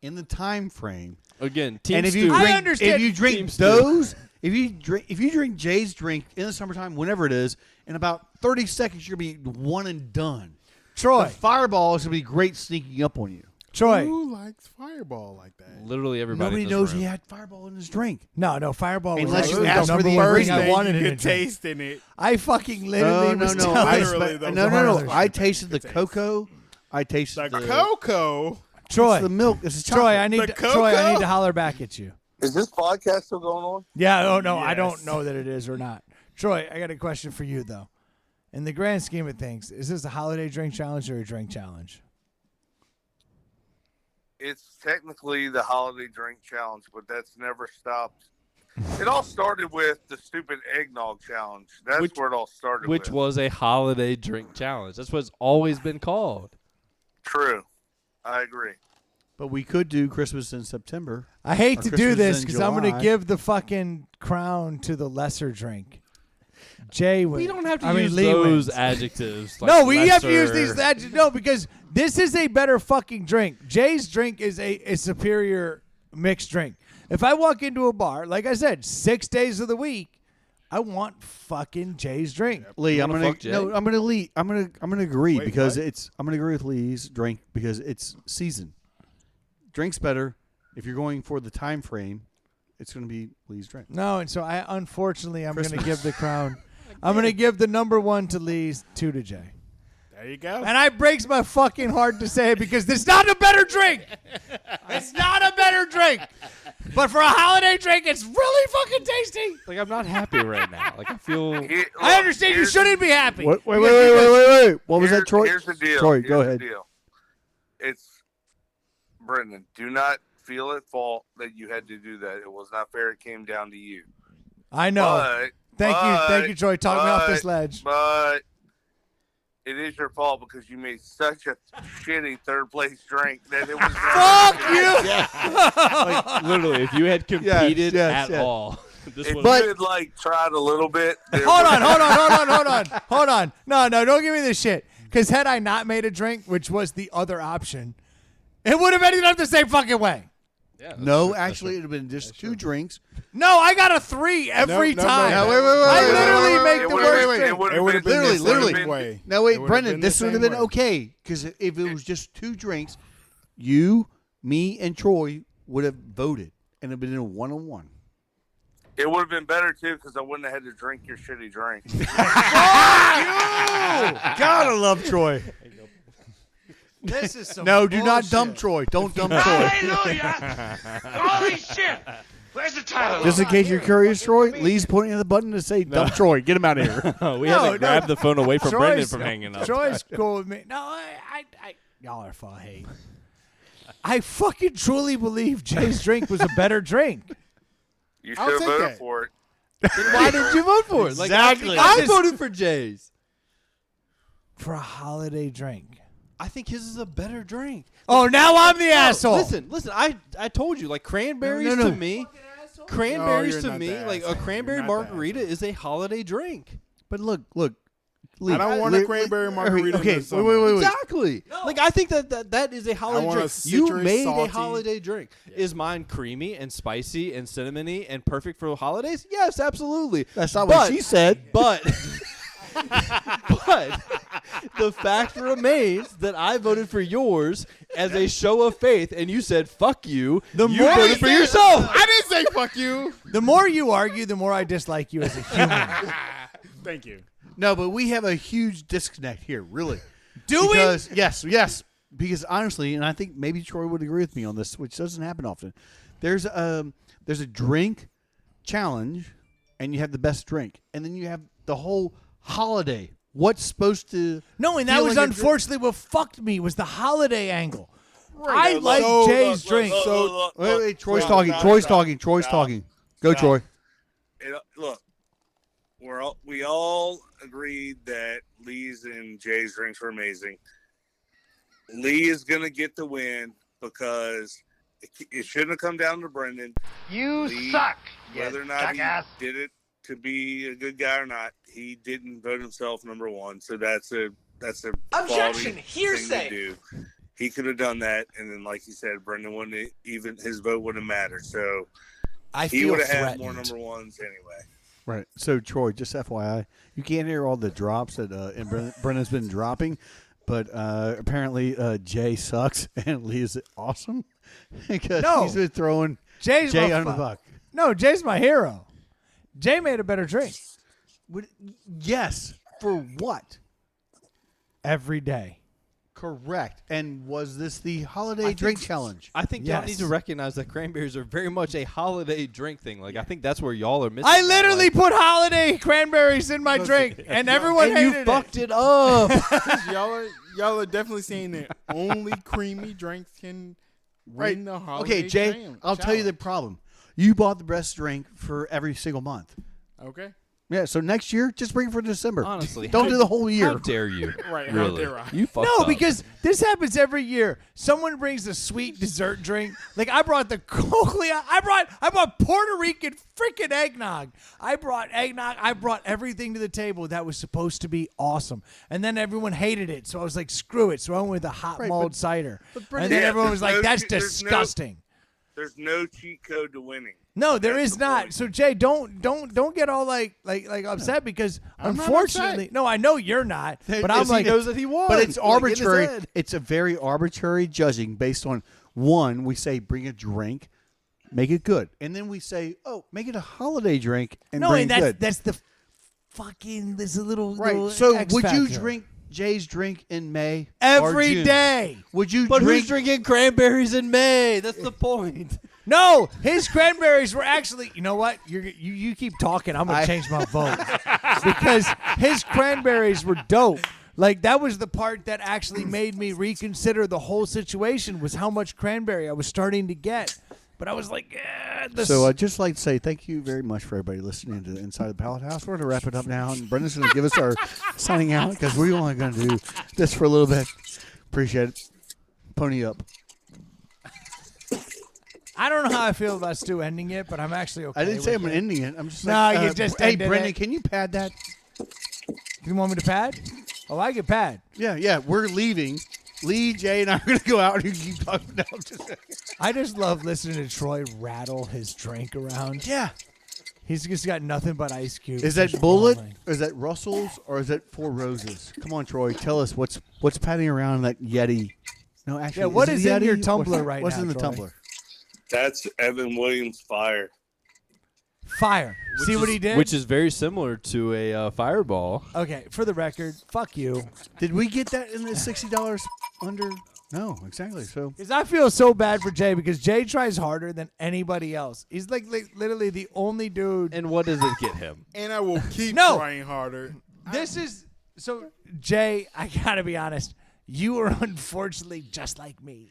in the time frame. Again, Team And if you Stu. I drink, understand if you drink Team Stu. those, if you drink Jay's drink in the summertime, whenever it is, in about 30 seconds you're gonna be one and done. Troy, The Fireball is gonna be great sneaking up on you. Troy. Who likes Fireball like that? Literally everybody. Nobody in this knows room. he had Fireball in his drink. No, Fireball was Unless actually you ask the for number the one First thing I thing wanted you in a could drink. taste in it. I fucking literally was No. telling Literally, those No. are one I tasted the cocoa. I tasted The cocoa. Troy, It's the milk. This is Troy, I need The to, Troy, I cocoa? need to holler back at you. Is this podcast still going on? Yeah, oh no, I don't Yes. know that it is or not. Troy, I got a question for you though. In the grand scheme of things, is this a holiday drink challenge or a drink challenge? It's technically the holiday drink challenge, but that's never stopped. It all started with the stupid eggnog challenge. That's where it all started Which with. was a holiday drink challenge. That's what it's always been called. True. I agree. But we could do Christmas in September. I hate Or to do Christmas this in because I'm going to July. give the fucking crown to the lesser drink. Jay wins. We don't have to I mean, use Lee those wins. adjectives. Like No, we have to use lesser. these adjectives. No, because this is a better fucking drink. Jay's drink is a superior mixed drink. If I walk into a bar, like I said, 6 days of the week, I want fucking Jay's drink. Lee, I'm wanna gonna fuck Jay? no, I'm gonna Lee. I'm gonna agree Wait, because what? I'm gonna agree with Lee's drink because it's season. Drink's better if you're going for the time frame. It's gonna be Lee's drink. No, and so I unfortunately I'm going to Christmas. give the crown. I'm going to give the number 1 to Lee's, 2 to Jay. There you go. And I breaks my fucking heart to say it because it's not a better drink. It's not a better drink. But for a holiday drink, it's really fucking tasty. Like I'm not happy right now. Like I feel. I understand you shouldn't be happy. Wait. What was that, Troy? Here's the deal. Troy, Here's go the ahead. deal. It's Brendan. Do not feel at fault that you had to do that. It was not fair. It came down to you. I know. Thank you, Troy. Talk me off this ledge. But it is your fault because you made such a shitty third place drink that it was. Fuck you. Like literally, if you had competed yes. at all, this If was. you had like tried a little bit. there Hold would- on. No, don't give me this shit. Because had I not made a drink, which was the other option, it would have ended up the same fucking way. Yeah, No, actually, it would have been just two drinks. No, I got a 3 every No, time. no, wait, I literally It make the would've worst been- drink. it would've It would have been- been the literally. same way. Now, wait, It would've Brendan, been the this would have same been way. okay because if it was just two drinks, you, me, and Troy would have voted, and it would have been a 1-on-1. It would have been better too because I wouldn't have had to drink your shitty drink. Gotta love Troy. This is some No, do not bullshit. dump Troy. Don't dump Troy. Hallelujah! Holy shit! Where's the title? Just in case you're curious, Troy, Lee's pointing at the button to say dump Troy. Get him out of here. we had to grab the phone away from Brendan Troy's- from hanging up. Troy's cool with me. No, I y'all are full of hate. I fucking truly believe Jay's drink was a better drink. You I'll should have take voted that. for it. Then why did you vote for it? Like, Exactly. I voted for Jay's. For a holiday drink. I think his is a better drink. Oh, now I'm the asshole. Listen. I told you, like cranberries No. to me. Cranberries you're to not me, the like a asshole. cranberry You're not the margarita is a holiday drink. But look, Lee, I don't want a cranberry margarita. Okay, in the summer. wait. Exactly. Like I think that is a holiday want a drink. You citrus, made salty- a holiday drink. Is mine creamy and spicy and cinnamony and perfect for holidays? Yes, absolutely. That's not But- what she said. But but the fact remains that I voted for yours as a show of faith, and you said "fuck you." You more voted you for said- yourself. I didn't say fuck you. The more you argue, the more I dislike you as a human. Thank you. No, but we have a huge disconnect here, really. Do we? Because, yes. Because honestly, and I think maybe Troy would agree with me on this, which doesn't happen often. There's a drink challenge, and you have the best drink, and then you have the whole holiday. What's supposed to? No, and that feel was like a drink? unfortunately what fucked me was the holiday angle. I No, like look, Jay's look, drink. look, So- look, Wait, look, Troy's stop, talking. stop, Troy's stop, talking. Troy's stop. talking. Go, Stop. Troy. Look, we all agreed that Lee's and Jay's drinks were amazing. Lee is gonna get the win because it shouldn't have come down to Brendan. You Lee, suck, you Whether or not jackass. he did it to be a good guy or not, he didn't vote himself number one. So that's a Objection, quality hearsay. thing to do. He could have done that, and then like you said, Brendan wouldn't even his vote wouldn't matter. So I he feel would have had threatened. more number ones anyway. Right. So, Troy, just FYI, you can't hear all the drops that Brendan's been dropping, but apparently Jay sucks and Lee is awesome because No. he's been throwing Jay's Jay my under the fu- buck. No, Jay's my hero. Jay made a better drink Yes. For what? every day. Correct. And was this the holiday drink challenge? I think y'all Yes. need to recognize that cranberries are very much a holiday drink thing. Like I think that's where y'all are missing. I that. literally Like, put holiday cranberries in my drink, and everyone and hated you it. fucked it up. y'all are definitely saying that only creamy drinks can win the holiday. Okay, Jay, challenge. I'll tell you the problem. You bought the best drink for every single month. Okay. Yeah, so next year, just bring it for December. Honestly, Don't how- do the whole How year. dare you? Right, how Really? dare I? You fucked No, up. because this happens every year. Someone brings a sweet dessert drink. Like I brought the coglia. I brought Puerto Rican freaking eggnog. I brought eggnog. I brought everything to the table that was supposed to be awesome. And then everyone hated it. So I was like, screw it. So I went with the hot Right, mulled but- cider. Brendan- And then Yeah, everyone was there's like, no- that's there's no- disgusting. There's no cheat code to winning. No, there That's is the not. point. So Jay, don't get all like upset because I'm not unfortunately, upset. no, I know you're not. But I'm Because like, he knows that he won. But it's Like, in his arbitrary. head. It's a very arbitrary judging based on one. We say bring a drink, make it good, and then we say, oh, make it a holiday drink and no, bring and it good. that's the fucking. There's a little Right. little So X would you factor. drink Jay's drink in May or every June? day? Would you But drink? who's drinking cranberries in May? That's the point. No, his cranberries were actually. You know what? You keep talking. I'm gonna change my vote because his cranberries were dope. Like that was the part that actually made me reconsider the whole situation. Was how much cranberry I was starting to get. But I was like, So I'd just like to say thank you very much for everybody listening to the Inside the Pallet House. We're going to wrap it up now, and Brendan's going to give us our signing out because we're only going to do this for a little bit. Appreciate it. Pony up. I don't know how I feel about Stu ending it, but I'm actually okay. I didn't say with I'm it. ending it. I'm just No, like, you just hey, ended Brendan, it. can you pad that? You want me to pad? Oh, I can pad. Yeah, we're leaving. Lee, Jay, and I are going to go out and keep talking now. I just love listening to Troy rattle his drink around. Yeah. He's just got nothing but ice cubes. Is that just Bullet? rolling. Or is that Russell's? Or is that Four Roses? Come on, Troy. Tell us what's padding around in that Yeti. No, actually, Yeah, what it is the in Yeti? your tumbler right what's now, in the Troy? tumbler? That's Evan Williams Fire. Fire. See what he did? Which is very similar to a Fireball. Okay, for the record, fuck you. Did we get that in the $60 under? No, exactly. So Because I feel so bad for Jay because Jay tries harder than anybody else. He's like literally the only dude. And what does it get him? And I will keep No. trying harder. This is so Jay. I gotta be honest. You are unfortunately just like me.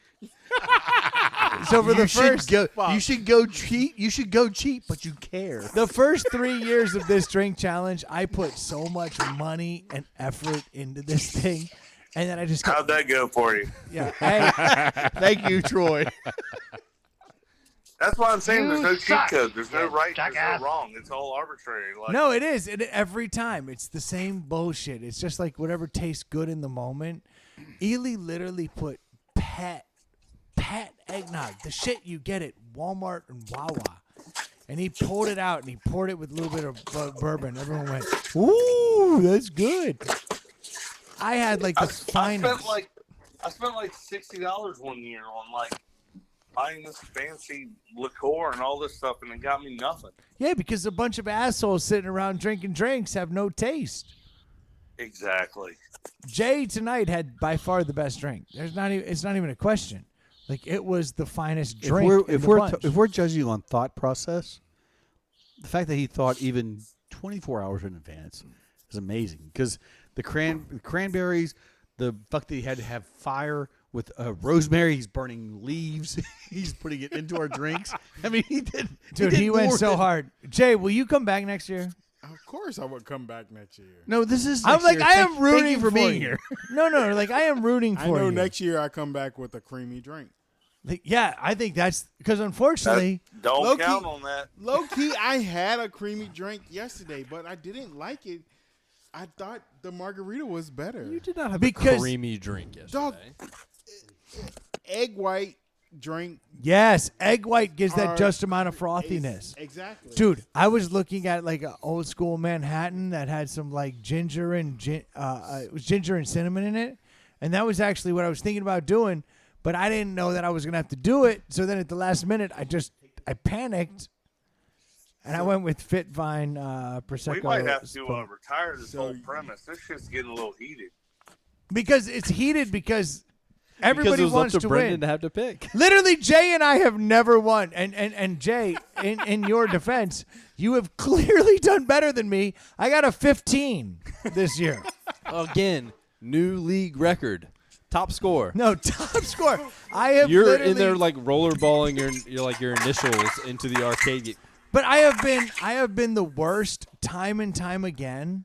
So for the first you should go cheap. You should go cheap, but you care. the first 3 years of this drink challenge, I put so much money and effort into this thing, and then I just How'd that go for you? yeah. Hey, Thank you, Troy. That's why I'm saying there's no cheat suck. code. There's no You right. There's jackass. no wrong. It's all arbitrary. Like, no, it is. Every time it's the same bullshit. It's just like whatever tastes good in the moment. Ely literally put pet eggnog, the shit you get at Walmart and Wawa. And he pulled it out and he poured it with a little bit of bourbon. Everyone went, "Ooh, that's good." I had like the finest. I spent like $60 one year on like buying this fancy liqueur and all this stuff, and it got me nothing. Yeah, because a bunch of assholes sitting around drinking drinks have no taste. Exactly. Jay tonight had by far the best drink. It's not even a question. Like it was the finest drink. If we're judging on thought process, the fact that he thought even 24 hours in advance is amazing. Because the cranberries, the fact that he had to have fire with rosemary, he's burning leaves, he's putting it into our drinks. I mean, he did. Dude, he went so hard. Jay, will you come back next year? Of course, I would come back next year. No, this is. I'm next like, year. I am Thank rooting you for being you. here. No, like I am rooting for I know you. next year I come back with a creamy drink. Like, yeah, I think that's because unfortunately, Don't Low-key- count on that. Low key, I had a creamy drink yesterday, but I didn't like it. I thought the margarita was better. You did not have Because- a creamy drink Dog, yesterday. egg white drink. yes, egg white gives that are- just amount of frothiness. Exactly. Dude, I was looking at like an old school Manhattan that had some like ginger and it was ginger and cinnamon in it, and that was actually what I was thinking about doing, but I didn't know that I was gonna have to do it. So then at the last minute, I panicked, and I went with Fitvine Prosecco. We might have to Spunk. retire this So whole premise. This shit's getting a little heated. Because it's heated because Because everybody it was wants up to to Brendan win. to have to pick. Literally, Jay and I have never won. And Jay, in your defense, you have clearly done better than me. I got a 15 this year. Again, new league record. Top score. No, top score. I have You're literally, in there like rollerballing your initials into the arcade. but I have been the worst time and time again.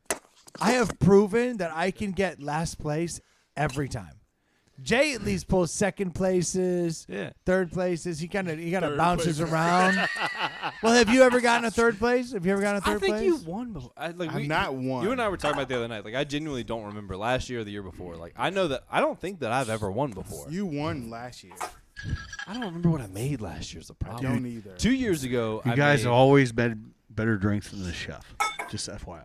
I have proven that I can get last place every time. Jay at least pulls second places, Yeah. third places. He kind of Third bounces place. around. Well, have you ever gotten a third place? Have you ever gotten a third I think place? you won before. I've not won. You and I were talking about the other night. Like I genuinely don't remember last year or the year before. Like I know that I don't think that I've ever won before. You won last year. I don't remember what I made last year's the I problem. don't either. 2 years ago, You I guys made, have always made better drinks than the chef. Just FYI.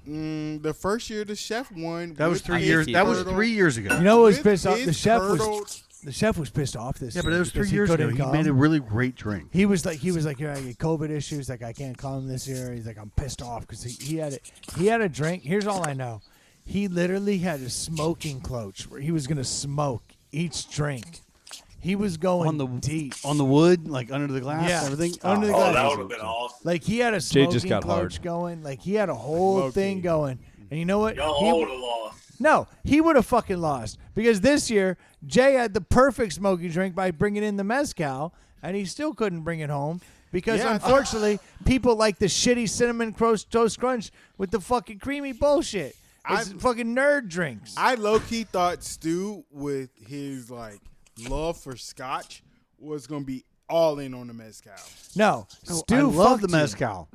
The first year the chef won. That was with 3 his years. That was turtle- 3 years ago. You know what was with pissed off? his The chef turtle- was pissed off this. Yeah, but year it was 3 because he years ago. couldn't He come. made a really great drink. He was like, yeah, I get COVID issues. Like, I can't come this year. He's like, I'm pissed off because he had it. He had a drink. Here's all I know. He literally had a smoking cloche where he was gonna smoke each drink. He was going On the deep. on the wood, like under the glass, Yeah, and everything. under the Oh, glass. that would have been awesome. Like he had a Jay smoking just got cloche hard. going. Like he had a whole Smoking. thing going. And you know what? Y'all He- all would have lost. No, he would have fucking lost because this year Jay had the perfect smoking drink by bringing in the mezcal, and he still couldn't bring it home because Yeah, I thought- unfortunately people like the shitty cinnamon toast crunch with the fucking creamy bullshit. It's fucking nerd drinks. I low key thought Stu, with his like love for Scotch, was gonna be all in on the mezcal. No, Oh, Stu, I love fucked the you. mezcal.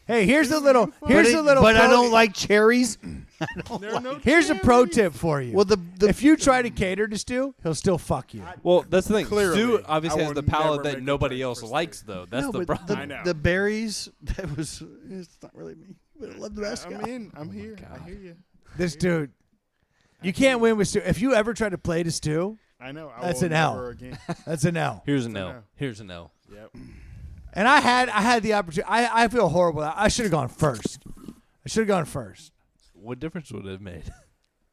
Hey, here's a little. Here's a little. But I pro- don't like cherries. There are no Here's a pro cherries. tip for you. Well, if you try to cater to Stu, he'll still fuck you. Well, that's the thing. Clearly, Stu obviously I has the would palate never that make a nobody choice else for likes, Stu. though. That's no, the but problem. I know. the berries. That was. It's not really me. But I love the mascot. I'm in. I'm here. God. I hear you. This dude, you can't win with Stu. If you ever try to play to Stu, I know. I That's will an L. never Again. that's an L. Here's an I L. know. Here's an L. Yep. And I had the opportunity. I feel horrible. I should have gone first. I should have gone first. What difference would it have made?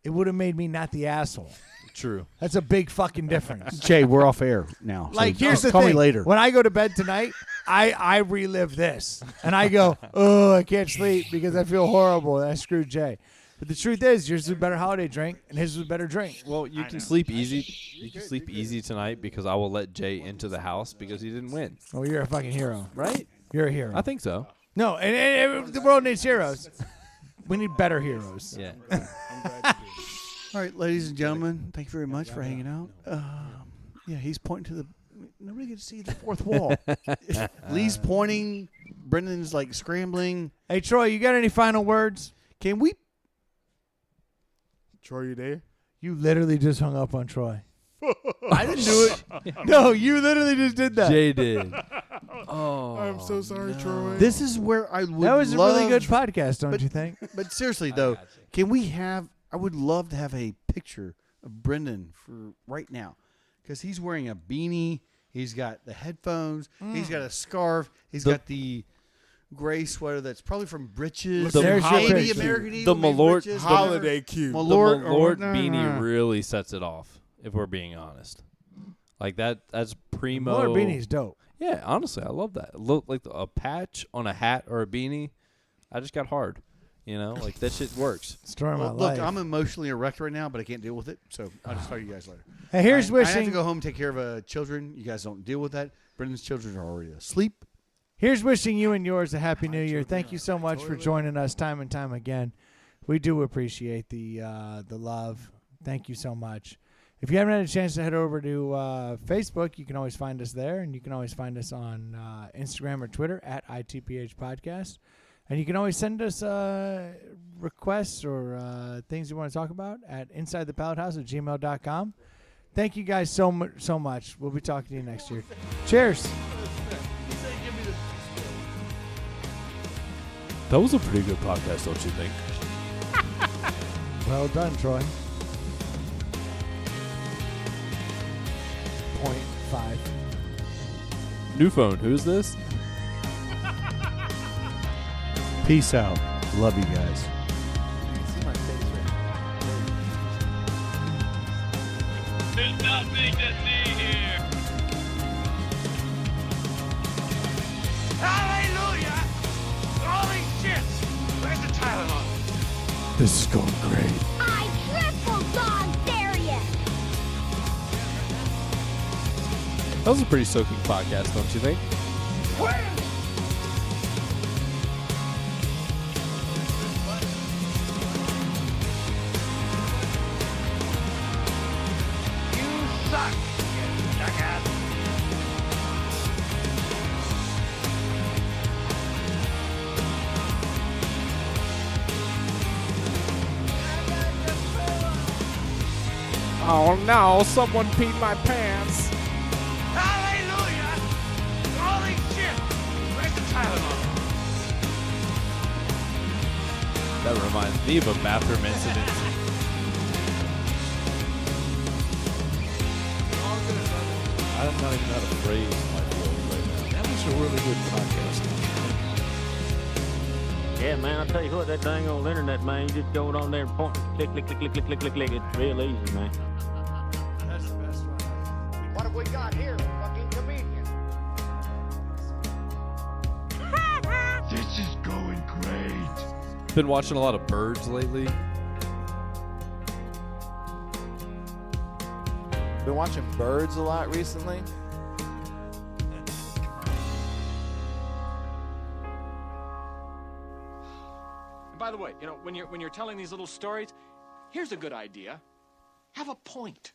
It would have made me not the asshole. True. That's a big fucking difference. Jay, we're off air now. so Like, here's the call thing. me later. When I go to bed tonight, I relive this. And I go, oh, I can't sleep because I feel horrible and I screwed Jay. But the truth is, yours is a better holiday drink and his was a better drink. Well, you can sleep easy. You can sleep easy tonight because I will let Jay into the house because he didn't win. Oh, you're a fucking hero. Right? You're a hero. I think so. No, and the world needs heroes. We need better heroes. Yeah. I'm glad you did. All right, ladies and gentlemen, thank you very much for hanging out. Yeah, he's pointing to the. Nobody can see the fourth wall. Lee's pointing. Brendan's like scrambling. Hey, Troy, you got any final words? Can we? Troy, you there? You literally just hung up on Troy. I didn't do it. No, you literally just did that. Jay did. Oh. I'm so sorry, Troy. This is where I would. That was a love, really good podcast, don't you think? But seriously though, can we have? I would love to have a picture of Brendan for right now, because he's wearing a beanie. He's got the headphones. He's got a scarf. He's got the gray sweater that's probably from Britches. There's your maybe picture. American Eagle. The maybe Malort- Britches, Holiday cute. The Malort, Malort beanie really sets it off, if we're being honest. Like that's primo. More beanie's dope. Yeah, honestly, I love that. Look like a patch on a hat or a beanie. I just got hard. You know, like that shit works. Story of my Well, look, life. I'm emotionally erect right now, but I can't deal with it. So I'll just talk to you guys later. Hey, here's I have to wishing. go home and take care of children. You guys don't deal with that. Brendan's children are already asleep. Here's wishing you and yours a happy new year. Thank you so much for joining us time and time again. We do appreciate the love. Thank you so much. If you haven't had a chance to head over to Facebook, you can always find us there, and you can always find us on Instagram or Twitter at ITPH Podcast. And you can always send us requests or things you want to talk about at insidethepallethouse@gmail.com. Thank you guys so much. We'll be talking to you next year. Cheers. That was a pretty good podcast, don't you think? Well done, Troy. 0.5. New phone. Who's this? Peace out. Love you guys. There's nothing to see here. Hallelujah! Holy shit! Where's the Tylenol? This is going great. I triple dog dare ya! That was a pretty soaking podcast, don't you think? You suck, you jackass. Oh no! Someone peed my pants. Hallelujah! Holy shit! Where's the Tylenol? That reminds me of a bathroom incident. I'm not even how to phrase my feelings right now. That was a really good podcast. Yeah, man, I tell you what, that dang old internet, man, you just go on there and point, click, click, click, click, click, click, click, click. It's real easy, man. That's the best one. What have we got here? Fucking comedian. This is going great. Been watching a lot of birds lately. Been watching birds a lot recently. And by the way, you know, when you're telling these little stories, here's a good idea. Have a point.